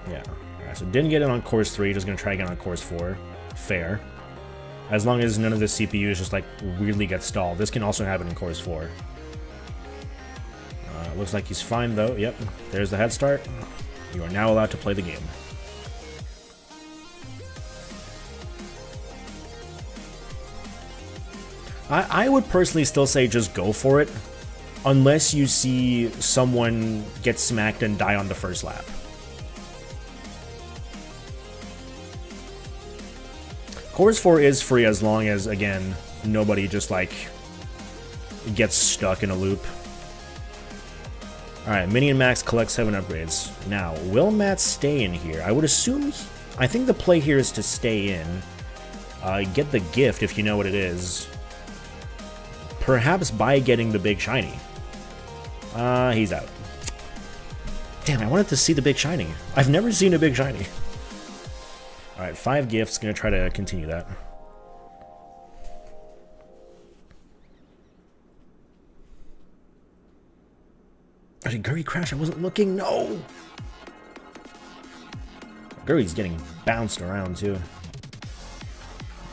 Yeah. Alright, so didn't get it on course 3. Just going to try again on course 4. Fair. As long as none of the CPUs just like weirdly get stalled. This can also happen in course 4. Looks like he's fine though. Yep, there's the head start. You are now allowed to play the game. I would personally still say just go for it, unless you see someone get smacked and die on the first lap. Course 4 is free as long as, again, nobody just, like, gets stuck in a loop. Alright, Mini and Max collect 7 upgrades. Now, will Matt stay in here? I would assume... I think the play here is to stay in. Get the gift if you know what it is. Perhaps by getting the big shiny. He's out. Damn, I wanted to see the big shiny. I've never seen a big shiny. Alright, 5 gifts. Gonna try to continue that. Oh, did Guri crash? I wasn't looking. No! Guri's getting bounced around, too.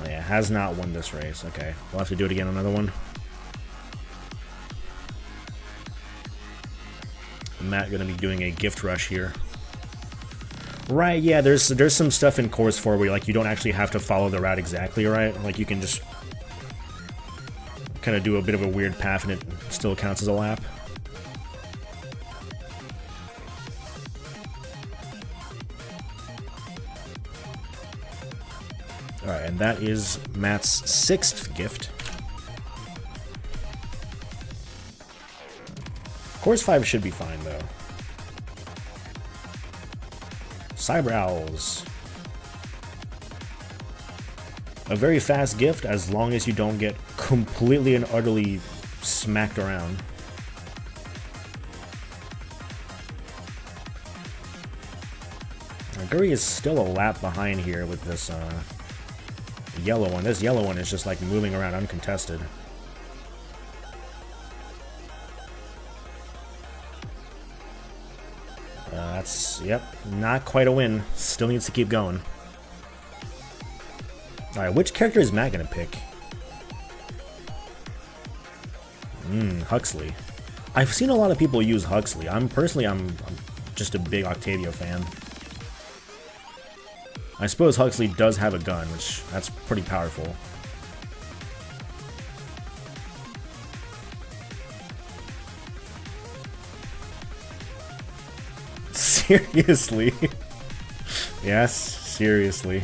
Oh, yeah, has not won this race. Okay, we'll have to do it again, another one. Matt gonna be doing a gift rush here. Right, yeah, there's some stuff in Course 4 where like you don't actually have to follow the route exactly, right? Like you can just kind of do a bit of a weird path and it still counts as a lap. Alright, and that is Matt's 6th gift. Course 5 should be fine, though. Cyber Owls. A very fast gift as long as you don't get completely and utterly smacked around. Guri is still a lap behind here with this yellow one. This yellow one is just like moving around uncontested. That's, yep, not quite a win. Still needs to keep going. Alright, which character is Matt gonna pick? Huxley. I've seen a lot of people use Huxley. I'm just a big Octavio fan. I suppose Huxley does have a gun, which that's pretty powerful. Seriously? Yes, seriously.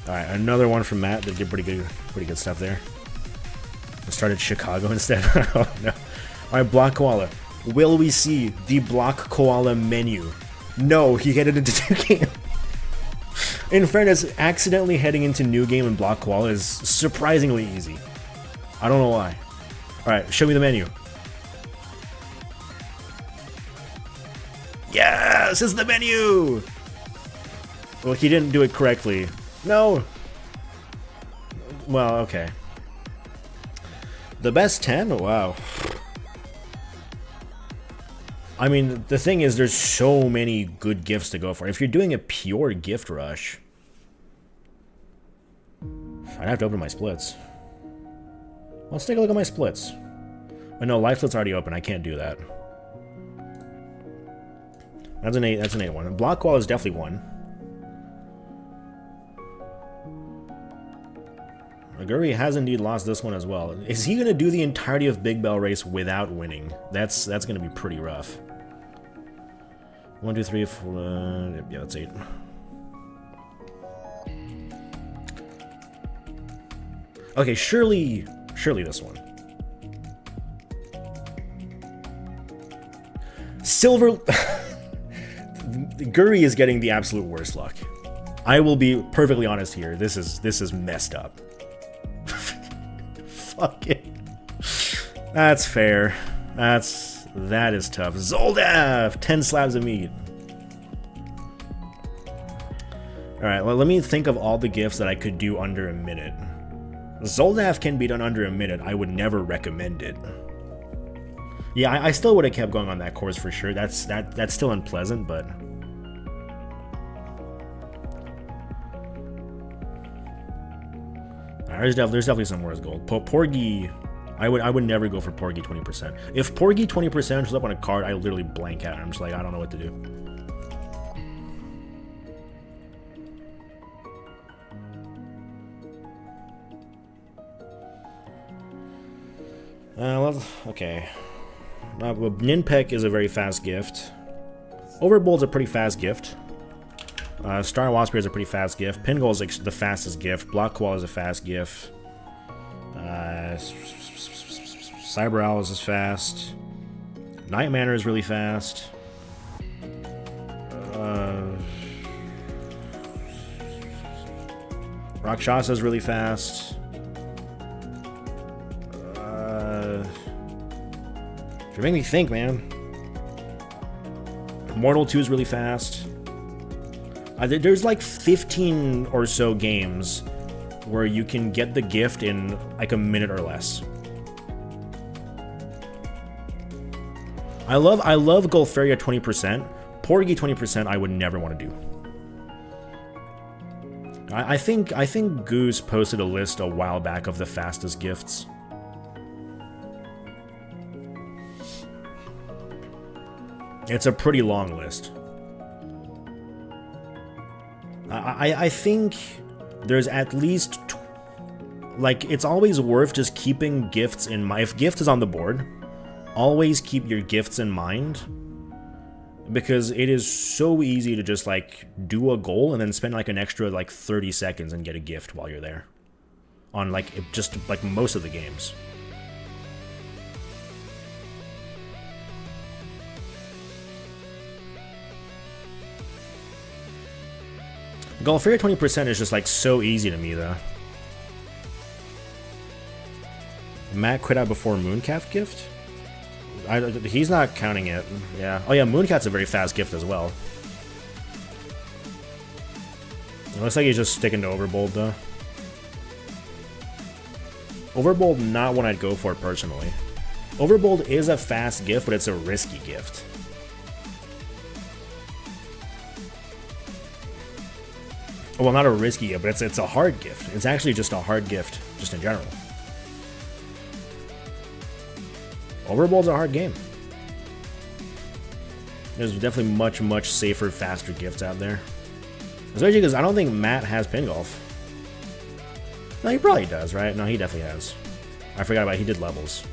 Alright, another one from Matt that did pretty good stuff there. I started Chicago instead. Oh no. Alright, Block Koala. Will we see the Block Koala menu? No, he headed into New Game. In fairness, accidentally heading into New Game and Block Koala is surprisingly easy. I don't know why. Alright, show me the menu. Yes, it's the menu! Well, he didn't do it correctly. No! Well, okay. The best 10? Wow. I mean, the thing is, there's so many good gifts to go for. If you're doing a pure gift rush, I'd have to open my splits. Let's take a look at my splits. Oh no, life split's already open. I can't do that. That's an 8. That's an 8-1. Block Wall is definitely 1. Guri has indeed lost this one as well. Is he going to do the entirety of Big Bell Race without winning? That's going to be pretty rough. 1, 2, 3, 4... yeah, that's 8. Okay, surely this one. Silver... Guri is getting the absolute worst luck. I will be perfectly honest here. This is messed up. Fuck it. That's fair. That is tough. Zoldav! 10 slabs of meat. Alright, well, let me think of all the gifts that I could do under a minute. Zoldav can be done under a minute. I would never recommend it. Yeah, I still would have kept going on that course for sure. That's still unpleasant, but... There's definitely some worse gold. Porgy, I would never go for Porgy 20%. If Porgy 20% shows up on a card, I literally blank out. I'm just like, I don't know what to do. Okay. Ninpek is a very fast gift. Overbold's a pretty fast gift. Star Waspier is a pretty fast gift. Pingull is like the fastest gift. Block Koala is a fast gift. Cyber Owl is fast. Night Manor is really fast. Rakshasa is really fast. You make me think, man. Mortal 2 is really fast. There's like 15 or so games where you can get the gift in like a minute or less. I love Golfaria 20%. Porgy 20% I would never want to do. I think Goose posted a list a while back of the fastest gifts. It's a pretty long list. I think there's at least... like, it's always worth just keeping gifts in mind. If gift is on the board, always keep your gifts in mind. Because it is so easy to just, like, do a goal and then spend, like, an extra, like, 30 seconds and get a gift while you're there. On, like, just, like, most of the games. Golfaria 20% is just, like, so easy to me, though. Matt quit out before Mooncalf gift? He's not counting it. Yeah. Oh, yeah, Mooncat's a very fast gift as well. It looks like he's just sticking to Overbold, though. Overbold, not one I'd go for personally. Overbold is a fast gift, but it's a risky gift. Well, not a risky gift, but it's a hard gift. It's actually just a hard gift, just in general. Overbold's a hard game. There's definitely much, much safer, faster gifts out there. Especially because I don't think Matt has Pin Golf. No, he probably does, right? No, he definitely has. I forgot about it. He did levels.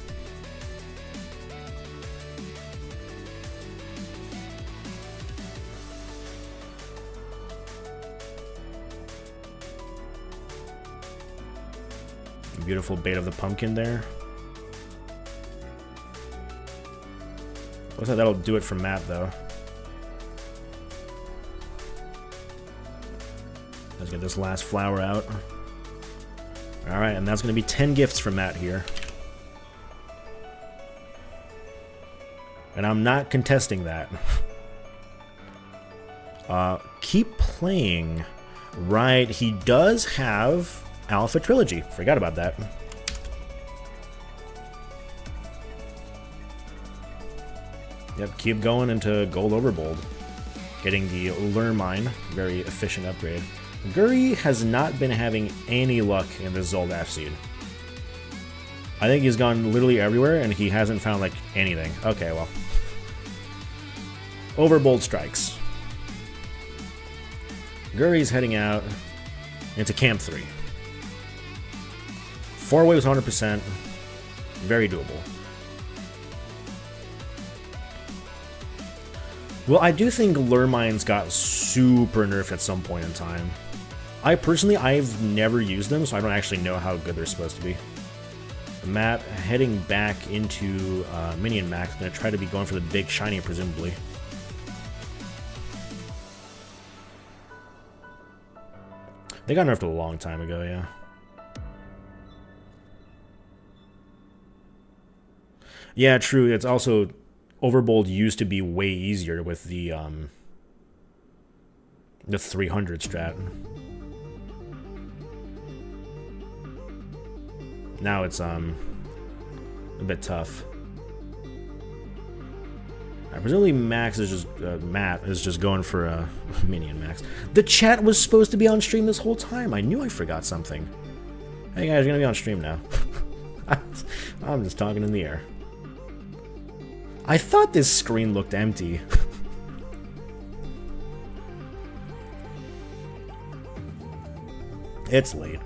Beautiful bait of the pumpkin there. Looks like that'll do it for Matt, though. Let's get this last flower out. Alright, and that's going to be 10 gifts for Matt here. And I'm not contesting that. Keep playing. Right, he does have Alpha Trilogy. Forgot about that. Yep, keep going into Gold Overbold. Getting the Lure Mine. Very efficient upgrade. Guri has not been having any luck in this Zoldaf seed. I think he's gone literally everywhere and he hasn't found, like, anything. Okay, well. Overbold strikes. Guri's heading out into Camp 3. 4 waves 100%. Very doable. Well, I do think Lure Mines got super nerfed at some point in time. I've never used them, so I don't actually know how good they're supposed to be. Matt heading back into Minion Max, gonna try to be going for the big shiny, presumably. They got nerfed a long time ago, yeah. Yeah, true. It's also Overbold used to be way easier with the 300 strat. Now it's a bit tough. Presumably Max is just Matt is just going for a Minion Max. The chat was supposed to be on stream this whole time. I knew I forgot something. Hey guys, you're gonna be on stream now. I'm just talking in the air. I thought this screen looked empty. It's late.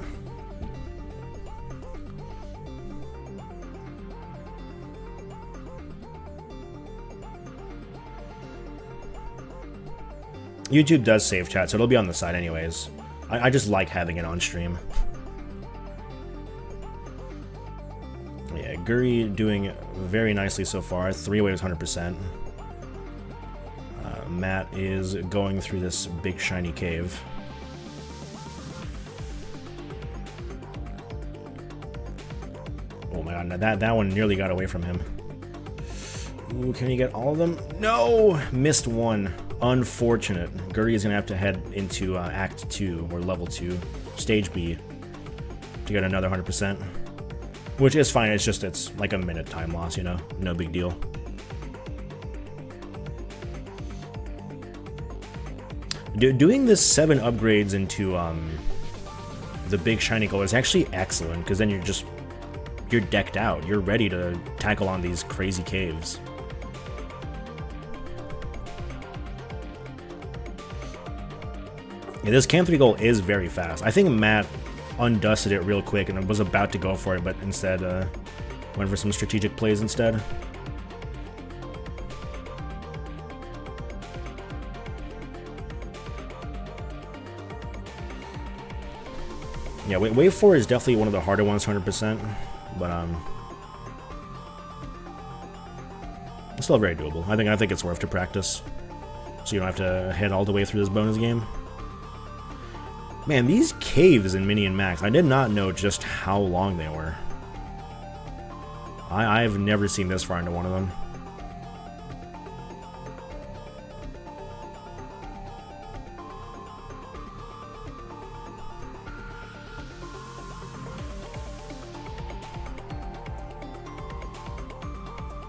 YouTube does save chat, so it'll be on the side anyways. I just like having it on stream. Yeah, Guri doing very nicely so far. 3 waves 100%. Matt is going through this big shiny cave. Oh my god, that one nearly got away from him. Ooh, can he get all of them? No! Missed one. Unfortunate. Guri is going to have to head into Act 2, or Level 2, Stage B, to get another 100%. Which is fine, it's like a minute time loss, you know? No big deal. Doing this 7 upgrades into the big shiny goal is actually excellent, because then you're decked out. You're ready to tackle on these crazy caves. Yeah, this Camp 3 goal is very fast. I think Matt undusted it real quick and was about to go for it, but instead went for some strategic plays instead. Yeah, wave 4 is definitely one of the harder ones, 100%, but it's still very doable. I think it's worth to practice, so you don't have to head all the way through this bonus game. Man, these caves in Mini and Max, I did not know just how long they were. I've never seen this far into one of them.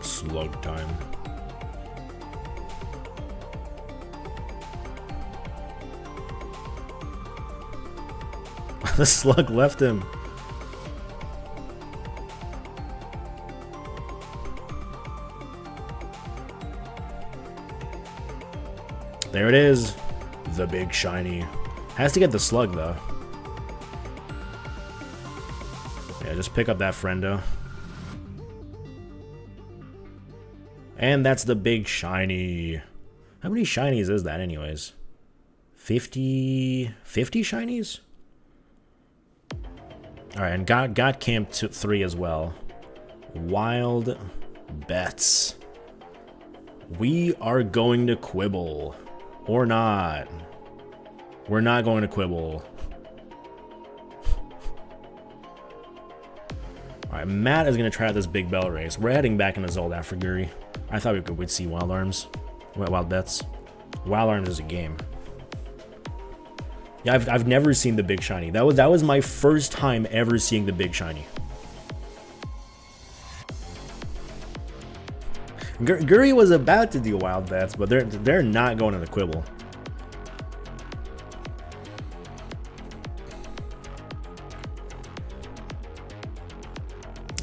Slug time. The slug left him. There it is. The big shiny. Has to get the slug though. Yeah, just pick up that friendo. And that's the big shiny. How many shinies is that anyways? 50 shinies? Alright, and got Camp 3 as well. Wild bets. We are going to quibble. Or not. We're not going to quibble. Alright, Matt is going to try out this big bell race. We're heading back into Zold after Guri. I thought we'd see Wild Arms. Wild Bets. Wild Arms is a game. Yeah, I've never seen the big shiny. That was my first time ever seeing the big shiny. Guri was about to do Wild Bets, but they're not going to the quibble.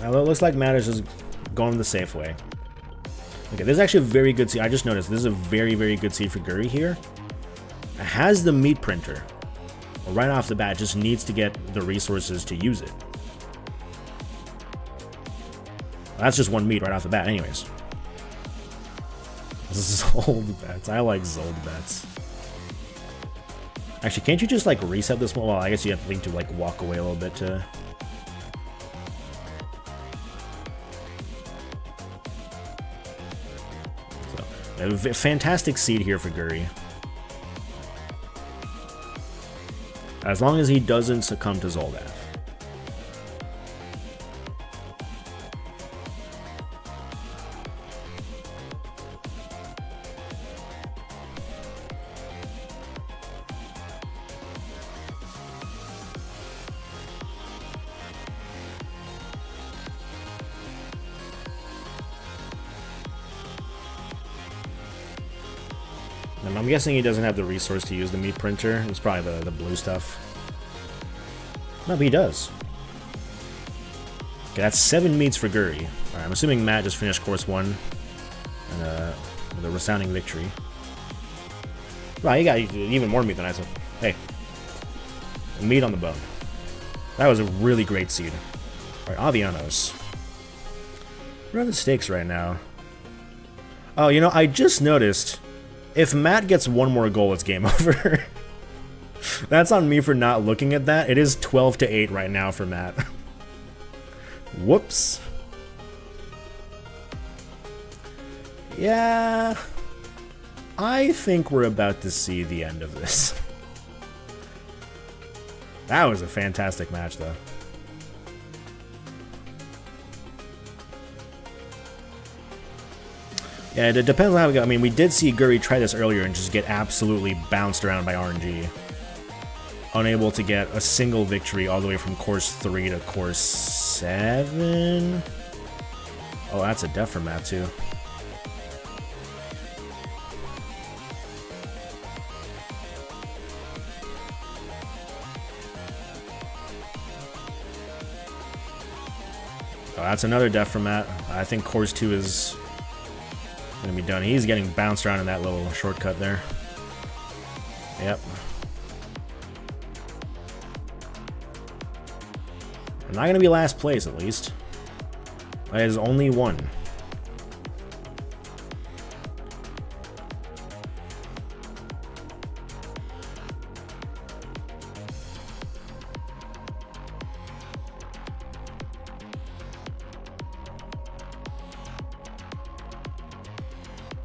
Well, it looks like Matt is just going the safe way. Okay, this is actually a very good seed. I just noticed this is a very, very good seed for Guri here. It has the meat printer. Well, right off the bat, just needs to get the resources to use it. Well, that's just one meat right off the bat anyways. Zold bets. I like Zold bets. Actually, can't you just like reset this one? Well, I guess you have to like walk away a little bit to... A fantastic seed here for Guri. As long as he doesn't succumb to Zoldath. I'm guessing he doesn't have the resource to use the meat printer. It's probably the blue stuff. No, but he does. Okay, that's 7 meats for Guri. Alright, I'm assuming Matt just finished course 1 and, with a resounding victory. Wow, he got even more meat than I said. Hey, meat on the bone. That was a really great seed. Alright, Avianos. What are the stakes right now? Oh, you know, I just noticed If Matt gets one more goal, it's game over. That's on me for not looking at that. It is 12-8 right now for Matt. Whoops. Yeah. I think we're about to see the end of this. That was a fantastic match, though. Yeah, it depends on how we go. I mean, we did see Guri try this earlier and just get absolutely bounced around by RNG. Unable to get a single victory all the way from course 3 to course 7. Oh, that's a def from Matt, too. Oh, that's another def from Matt. I think course 2 is going to be done. He's getting bounced around in that little shortcut there. Yep. I'm not going to be last place, at least. That is only one.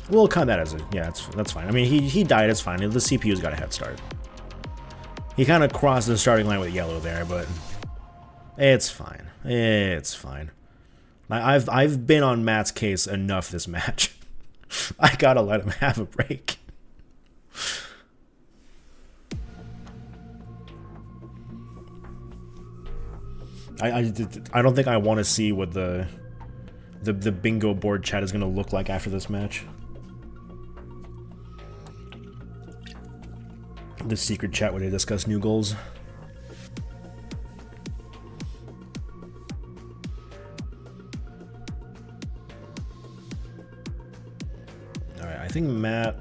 We'll count that as a... Yeah, that's fine. I mean, he died, it's fine. The CPU's got a head start. He kind of crossed the starting line with yellow there, but... It's fine. It's fine. I've been on Matt's case enough this match. I gotta let him have a break. I don't think I want to see what the bingo board chat is gonna look like after this match. The secret chat where they discuss new goals. Alright, I think Matt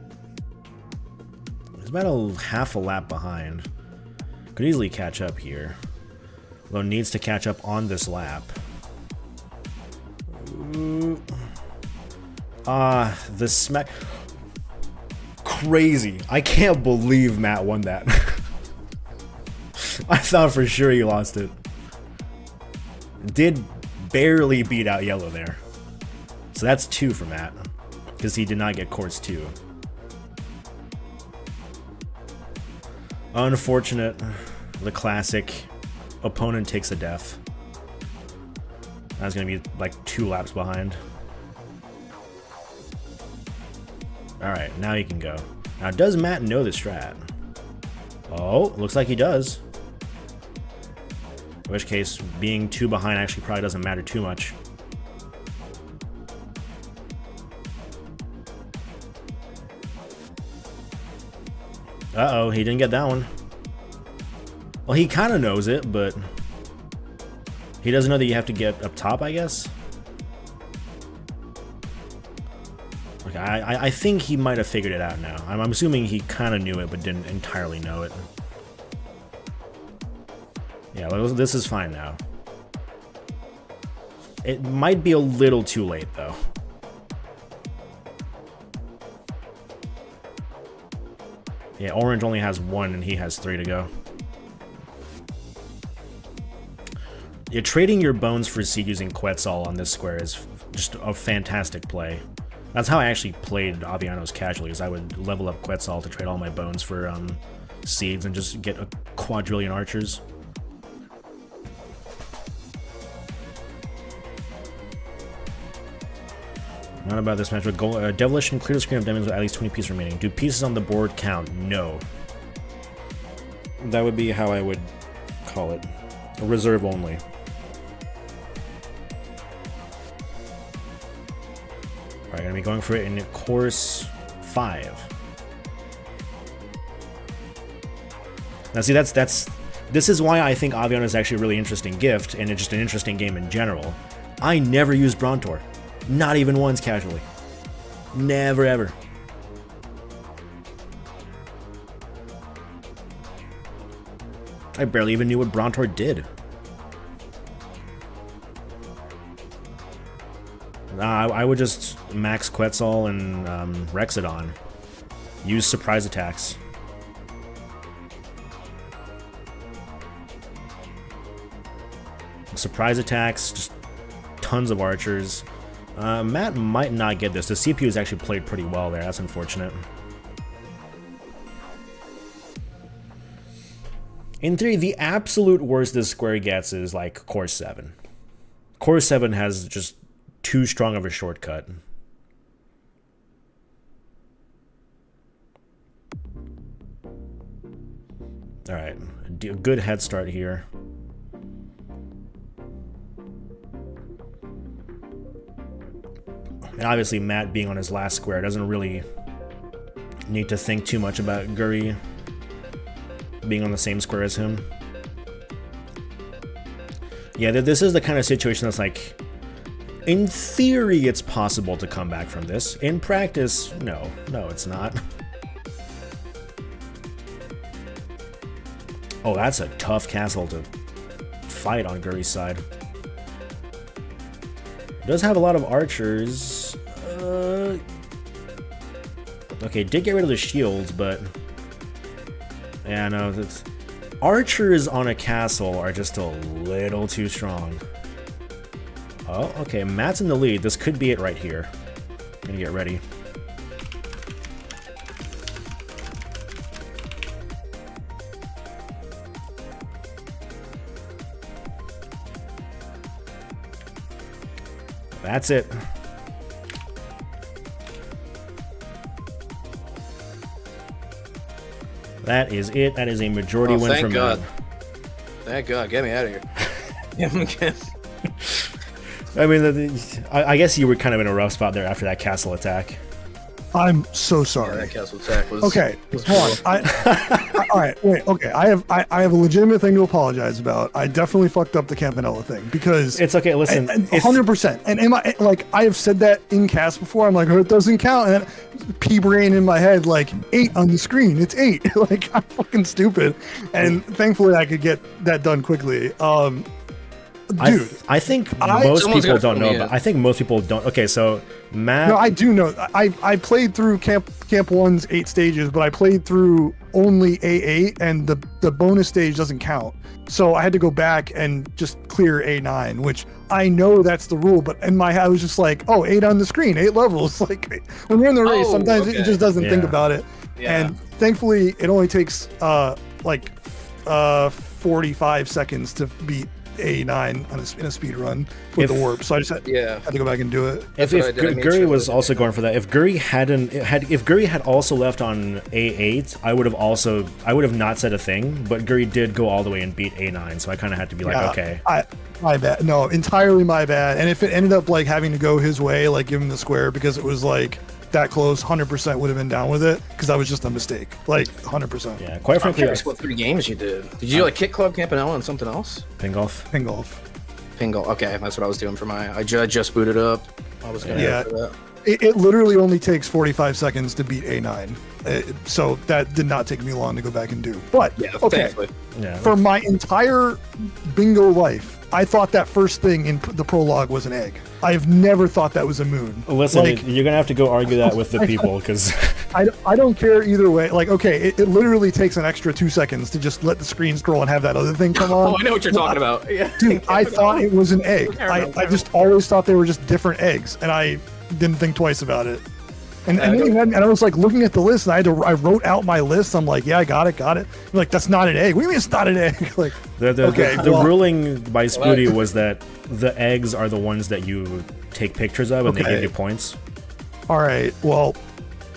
is about a half a lap behind. Could easily catch up here. Though needs to catch up on this lap. The smack... Crazy. I can't believe Matt won that. I thought for sure he lost it. Did barely beat out yellow there. So that's 2 for Matt. Because he did not get course 2. Unfortunate. The classic opponent takes a def. That's going to be like 2 laps behind. Alright, now you can go. Now, does Matt know the strat? Oh, looks like he does. In which case, being 2 behind actually probably doesn't matter too much. Uh-oh, he didn't get that one. Well, he kind of knows it, but he doesn't know that you have to get up top, I guess. Okay, I think he might have figured it out now. I'm assuming he kind of knew it, but didn't entirely know it. Yeah, this is fine now. It might be a little too late, though. Yeah, orange only has 1, and he has 3 to go. Yeah, trading your bones for seed using Quetzal on this square is just a fantastic play. That's how I actually played Avianos casually, is I would level up Quetzal to trade all my bones for seeds and just get a quadrillion archers. Not about this match, but Devilish and clear the screen of diamonds with at least 20 pieces remaining. Do pieces on the board count? No. That would be how I would call it. A reserve only. Alright, gonna be going for it in course 5. Now see, this is why I think Avion is actually a really interesting gift, and it's just an interesting game in general. I never used Brontor. Not even once casually. Never ever. I barely even knew what Brontor did. I would just max Quetzal and Rexodon. Use surprise attacks. Surprise attacks, just tons of archers. Matt might not get this. The CPU has actually played pretty well there. That's unfortunate. In theory, the absolute worst this square gets is like Core 7. Core 7 has just too strong of a shortcut. Alright, a good head start here. And obviously Matt being on his last square doesn't really need to think too much about Guri being on the same square as him. Yeah, this is the kind of situation that's like, in theory it's possible to come back from this. In practice, no, it's not. Oh, that's a tough castle to fight on Guri's side. Does have a lot of archers. Okay, did get rid of the shields, but yeah, no, archers on a castle are just a little too strong. Oh, okay, Matt's in the lead. This could be it right here. Gonna get ready. That's it. That is it. That is a majority win for Matt. Thank God. Get me out of here. I mean, I guess you were kind of in a rough spot there after that castle attack. I'm so sorry. Yeah, that castle attack was okay. Hold on. All right, wait. Okay, I have a legitimate thing to apologize about. I definitely fucked up the Campanella thing because it's okay. Listen, 100%. And am I like I have said that in cast before? I'm like, oh, it doesn't count. And then pea brain in my head, like 8 on the screen. It's 8. Like I'm fucking stupid. And thankfully, I could get that done quickly. Dude, I think most people don't know. But I think most people don't. Okay, so Matt. No, I do know. I played through Camp 1's 8 stages, but I played through only A8, and the bonus stage doesn't count. So I had to go back and just clear A9, which I know that's the rule. But in my head, I was just like, oh, 8 on the screen, 8 levels. Like when you're in the race, sometimes it just doesn't think about it. Yeah. And thankfully, it only takes 45 seconds to beat A9 in a speed run with the warp, so I just had to go back and do it. If Guri was also going for that, if Guri had also left on A8, I would have not said a thing. But Guri did go all the way and beat A9, so I kind of had to be like, okay, my bad. No, entirely my bad. And if it ended up like having to go his way, like give him the square because it was like that close, 100% would have been down with it because that was just a mistake, like 100%. Yeah, quite frankly, what 3 games you did? Did you like Kit Club, Campanella, and something else? Ping golf. Okay, that's what I was doing for my. I just booted up. I was gonna go for that. It literally only takes 45 seconds to beat A9, so that did not take me long to go back and do. But okay, for my entire bingo life, I thought that first thing in the prologue was an egg. I've never thought that was a moon. Listen, you're gonna have to go argue that with the people because I don't care either way. Like, okay, it literally takes an extra 2 seconds to just let the screen scroll and have that other thing come on. Oh, I know what you're talking about. Yeah. Dude, I thought it was an egg. I just always thought they were just different eggs, and I didn't think twice about it. And I was like looking at the list, and I wrote out my list. I'm like, yeah, I got it. I'm like, that's not an egg. What do you mean it's not an egg? Like, the ruling by Spoody was that the eggs are the ones that you take pictures of, and they give you points. All right. Well,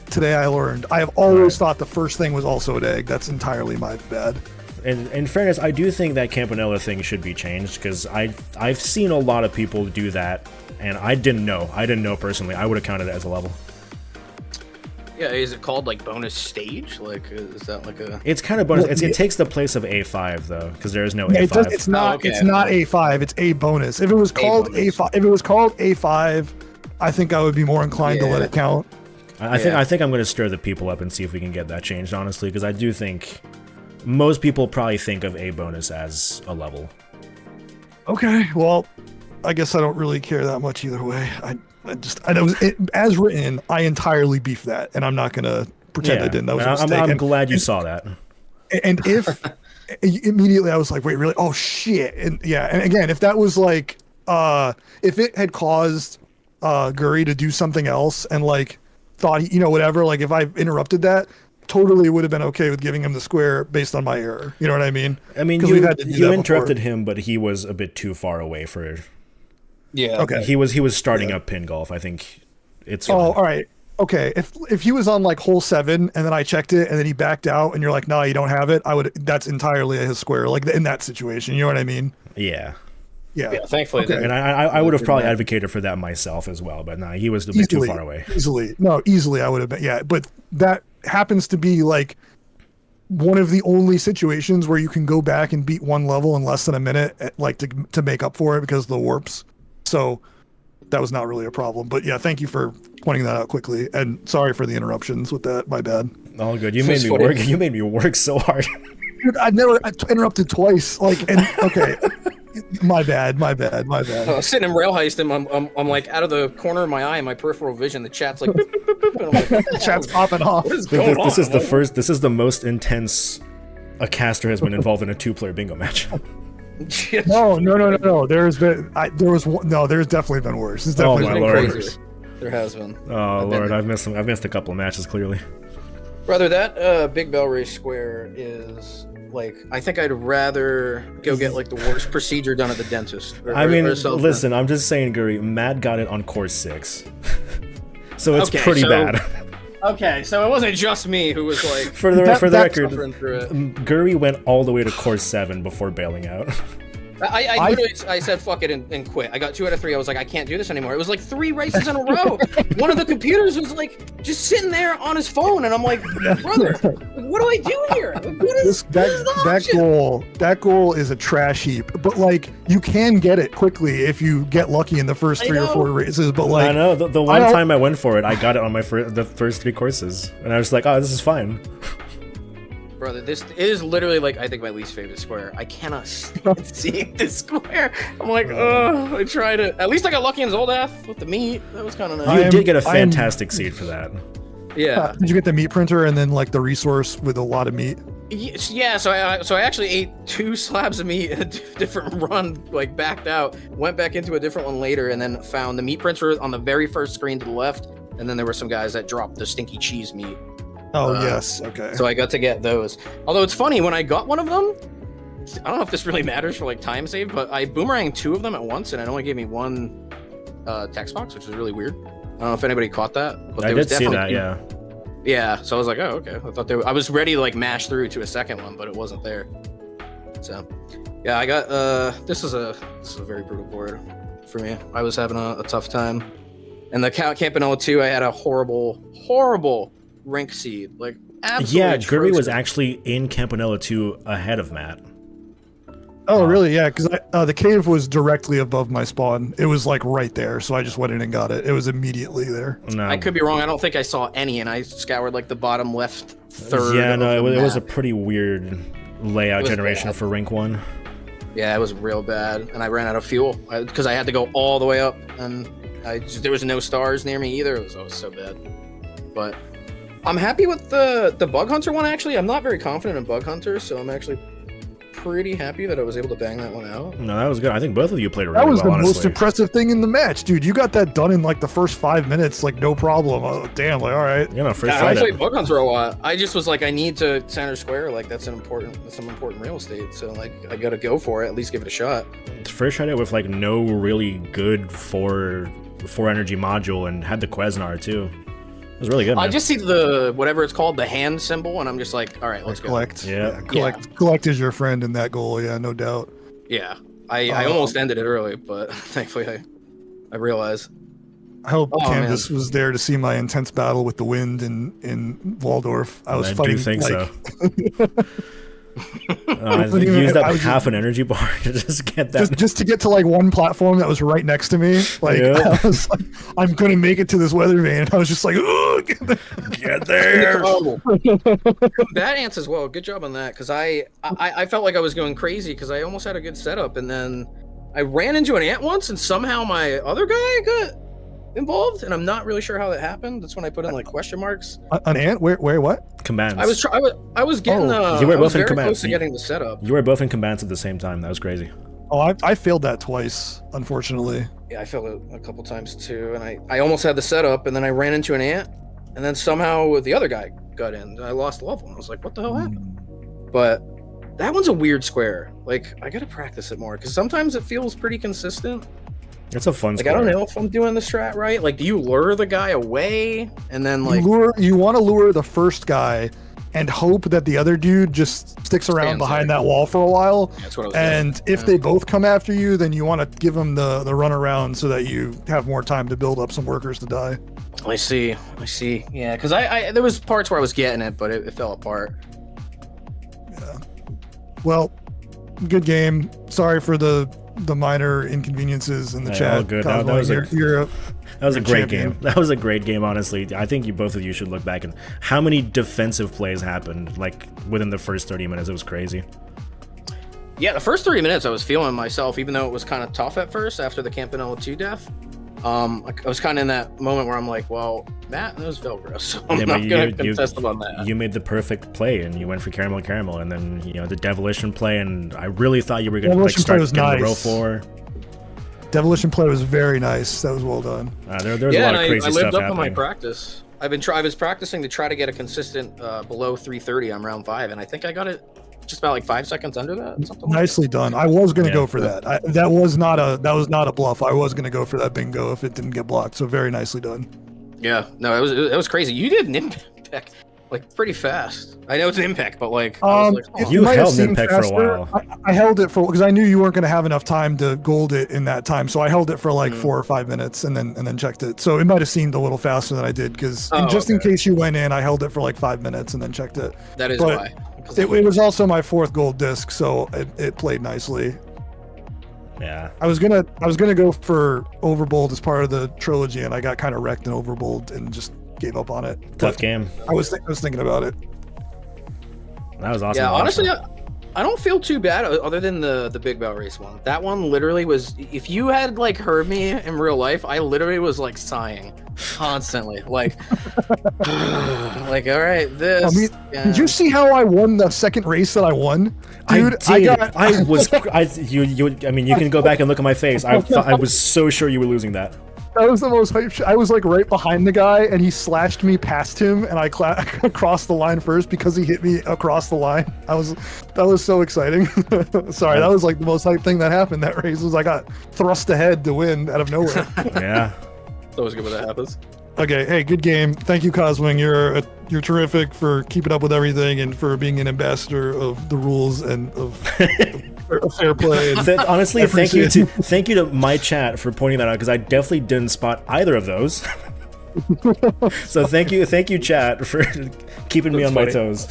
today I learned. I have always thought the first thing was also an egg. That's entirely my bad. And in fairness, I do think that Campanella thing should be changed because I've seen a lot of people do that, and I didn't know. Personally. I would have counted it as a level. Yeah, is it called like bonus stage? Like, is that like a? It's kind of bonus. It takes the place of A5 though, because there is no A5. It's not. It's not A5. It's A bonus. If it was called A5, I think I would be more inclined to let it count. I think I'm going to stir the people up and see if we can get that changed. Honestly, because I do think most people probably think of A bonus as a level. Okay, well, I guess I don't really care that much either way. I as written, I entirely beef that, and I'm not gonna pretend I didn't. That was a mistake. I'm glad you saw that. And if immediately I was like, wait, really? Oh shit! And yeah, and again, if that was like, if it had caused Guri to do something else and like thought, whatever, like if I interrupted that, totally would have been okay with giving him the square based on my error. You know what I mean? I mean, you interrupted him, but he was a bit too far away for. Yeah. Okay. He was starting up pin golf. I think it's. Oh, all right. Okay, if he was on like hole 7 and then I checked it and then he backed out and you're like, no, you don't have it, that's entirely his square, like in that situation. You know what I mean? Yeah. Yeah, thankfully. Okay. And I would have probably advocated for that myself as well, but no, he was a bit too far away. Easily I would have been. Yeah, but that happens to be like one of the only situations where you can go back and beat one level in less than a minute, like to make up for it because of the warps. So that was not really a problem. But yeah, thank you for pointing that out quickly. And sorry for the interruptions with that. My bad. All good. You made me work. You made me work so hard. Dude, I interrupted twice. Like, and okay. My bad. Sitting in rail heist, and I'm like out of the corner of my eye, in my peripheral vision, the chat's like, boop, boop, boop, and I'm like, the chat's popping off. What is going on? This is the most intense a caster has been involved in a 2-player bingo match. No. There's definitely been worse. It's definitely my been Lord. worse. There has been. Oh Lord, I've missed a couple of matches clearly. Brother, that Big Bell Race square is like, I think I'd rather go get like the worst procedure done at the dentist. Listen, I'm just saying, Guri, Matt got it on course 6, so it's pretty bad. Okay, so it wasn't just me who was like. For the record, Guri went all the way to course 7 before bailing out. I literally said fuck it and quit. I got 2 out of 3. I was like, I can't do this anymore. It was like 3 races in a row. One of the computers was like just sitting there on his phone, and I'm like, brother, what do I do here? That goal is a trash heap. But like, you can get it quickly if you get lucky in the first 3 or 4 races. But like, I know the one time I went for it, I got it on the first 3 courses, and I was like, oh, this is fine. Brother, this is literally like, I think, my least favorite square. I cannot stand seeing this square. I'm like, oh, I tried it. At least I got lucky in Zoldath with the meat. That was kind of nice. You did get a fantastic seed for that. Yeah. Did you get the meat printer and then like the resource with a lot of meat? Yeah, so I actually ate 2 slabs of meat in a different run, like backed out, went back into a different one later, and then found the meat printer on the very first screen to the left, and then there were some guys that dropped the stinky cheese meat. Oh, yes. Okay. So I got to get those. Although it's funny, when I got one of them, I don't know if this really matters for like time save, but I boomeranged 2 of them at once, and it only gave me 1 text box, which is really weird. I don't know if anybody caught that. But I did see that, yeah. Yeah, so I was like, oh, okay. I thought I was ready to like mash through to a second one, but it wasn't there. So, yeah, I got this is a very brutal board for me. I was having a tough time. And the Campanella 2, I had a horrible rink seed, like absolutely. Yeah, Guri was actually in Campanella 2 ahead of Matt. Oh, really? Yeah, because the cave was directly above my spawn. It was like right there, so I just went in and got it. It was immediately there. No, I could be wrong. I don't think I saw any, and I scoured like the bottom left third. Yeah, no, it was a pretty weird layout generation for Rink 1. Yeah, it was real bad, and I ran out of fuel because I had to go all the way up, and there was no stars near me either. It was so bad. But I'm happy with the Bug Hunter one, actually. I'm not very confident in Bug Hunter, so I'm actually pretty happy that I was able to bang that one out. No, that was good. I think both of you played really well, That was the honestly. most impressive thing in the match, dude. You got that done in like the first 5 minutes, like no problem. Oh, damn, like all right. You know, first I played Bug Hunter a lot. I just was like, I need to center square. Like that's some important real estate. So like, I gotta go for it. At least give it a shot. First tried it with like no really good four energy module and had the Quesnar too. It was really good, man. I just see the whatever it's called, the hand symbol, and I'm just like, all right, let's collect. go. Yeah. Collect is your friend in that goal. Yeah, no doubt. Yeah, I almost ended it early, but thankfully I realized. I hope Canvas was there to see my intense battle with the wind in Waldorf. I was fighting. I do think so. I think you used up half an energy bar to just get that. Just to get to like one platform that was right next to me. Like I was like, I'm gonna make it to this weather vane. I was just like, get there. That ants as well. Good job on that, because I felt like I was going crazy because I almost had a good setup, and then I ran into an ant once, and somehow my other guy involved, and I'm not really sure how that happened. That's when I put in like question marks. An ant? Where? What? Commands. I was getting. You were I was both in very commands. close to getting the setup. You were both in commands at the same time. That was crazy. Oh, I failed that twice, unfortunately. Yeah, I failed it a couple times too, and I almost had the setup, and then I ran into an ant, and then somehow the other guy got in. And I lost level. And I was like, what the hell happened? But that one's a weird square. Like, I gotta practice it more because sometimes it feels pretty consistent. It's a fun Like, square. I don't know if I'm doing the strat right. Like, do you lure the guy away and then like You want to lure the first guy and hope that the other dude just sticks around Stands behind there. that wall for a while. That's what I was And doing. if they both come after you, then you want to give them the run around so that you have more time to build up some workers to die. I see. Yeah, because I there was parts where I was getting it, but it fell apart. Yeah. Well, good game. Sorry for the minor inconveniences in the Hey, chat. all good. That Cosmo, was a- you're That was a You're great champion. game. That was a great game, honestly. I think both of you should look back and how many defensive plays happened like within the first 30 minutes. It was crazy. Yeah, the first 30 minutes I was feeling myself, even though it was kind of tough at first after the Campanella 2 death. I was kind of in that moment where I'm like, well, Matt knows Velcro, so I'm Yeah, not but going to contest him on that. You made the perfect play and you went for caramel, and then the Devilition play, and I really thought you were going to Devilition play start was getting the row nice. floor. Devilition play was very nice. That was well done. There's a Yeah, lot and of crazy I lived stuff up on my happening. practice. I was practicing to try to get a consistent below 330 on round 5, and I think I got it just about like 5 seconds under that. Something like Nicely done. I was going to Yeah. go for that. That was not a bluff. I was going to go for that bingo if it didn't get blocked. So very nicely done. that. Yeah, no, it was crazy. You did an impact like pretty fast. I know it's an impact, but like, I was like, oh. You might have held seemed Nimpec for a while. I held it for because I knew you weren't going to have enough time to gold it in that time, so I held it for like 4 or 5 minutes and then checked it. So it might have seemed a little faster than I did because in okay. case you went in, I held it for like 5 minutes and then checked it. That is but why. 'Cause It was also my 4th gold disc, so it played nicely. Yeah. I was gonna go for Overbold as part of the trilogy, and I got kind of wrecked in Overbold and just gave up on it. Tough But game. I was thinking about it. That was awesome. Yeah, honestly, I don't feel too bad other than the big belt race one. That one literally was. If you had like heard me in real life, I literally was like sighing constantly, like, like all right, this. I mean, did you see how I won the second race that I won, dude? I mean, you can go back and look at my face. I was so sure you were losing that. That was the most hype shit. I was like right behind the guy, and he slashed me past him, and I crossed the line first because he hit me across the line. That was so exciting. Sorry, that was like the most hype thing that happened that race. Was I got thrust ahead to win out of nowhere. Yeah. It's always good when that happens. Okay, hey, good game. Thank you, Coswing. You're terrific for keeping up with everything and for being an ambassador of the rules and of fair play. And Honestly, I thank you appreciate to my chat for pointing that out because I definitely didn't spot either of those. So thank you, chat, for keeping me That's on my funny. toes,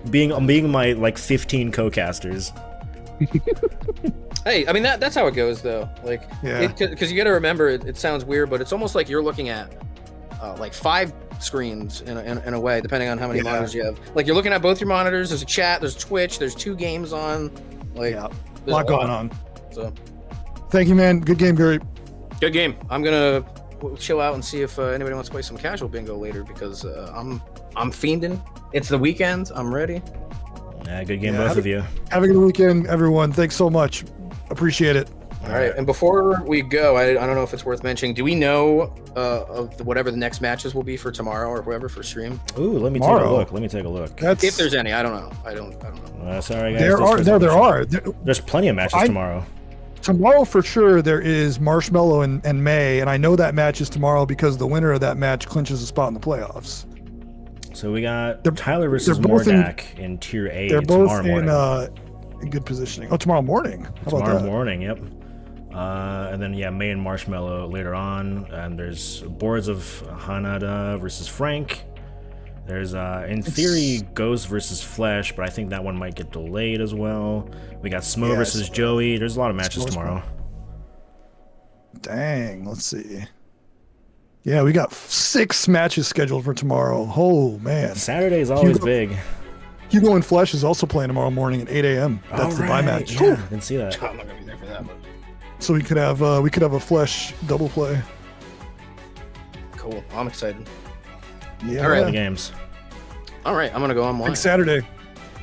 being my like 15 co-casters. Hey, I mean that's how it goes though. Like, Yeah. because you got to remember, it sounds weird, but it's almost like you're looking at like 5 screens in a way, depending on how many Yeah. monitors you have. Like you're looking at both your monitors. There's a chat. There's Twitch. There's 2 games on. Like, Yeah. there's A lot going on. So Thank you, man. Good game, Gary. good game. I'm gonna chill out and see if anybody wants to play some casual bingo later because I'm fiending. It's the weekend. I'm ready. Yeah, good game, Yeah, both of you. Have a good weekend, everyone. Thanks so much. Appreciate it. All right. And before we go, I don't know if it's worth mentioning. Do we know of whatever the next matches will be for tomorrow or whoever for stream? Ooh, let me Tomorrow. take a look. That's If there's any, I don't know. I don't know. Sorry, guys. there are. There's plenty of matches tomorrow. Tomorrow for sure there is Marshmallow and May, and I know that match is tomorrow because the winner of that match clinches a spot in the playoffs. So we got They're- Tyler versus they're both in- Mordak in Tier A They're both tomorrow morning. in good positioning. Oh, tomorrow morning. How about Tomorrow that? morning, yep. And then May and Marshmallow later on, and there's boards of Hanada versus Frank. There's in theory Ghost versus Flesh, but I think that one might get delayed as well. We got Smo Yeah, versus Joey. There's a lot of matches Smo's tomorrow. Dang, let's see. Yeah, we got 6 matches scheduled for tomorrow. Oh man. Saturday is always Hugo- big. Hugo and Flesh is also playing tomorrow morning at 8 a.m. That's the buy match. Yeah, I didn't see that. I'm not gonna be there for that. But... So we could have a Flesh double play. Cool. I'm excited. Yeah. All right. The games. All right, I'm gonna go online. Big Saturday.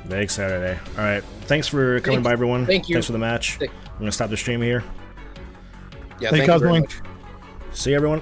Big Saturday. All right. Thanks for coming by, everyone. Thank you. Thanks for the match. I'm gonna stop the stream here. Yeah, Thank thank you you, very Cosmo. much. See you, everyone.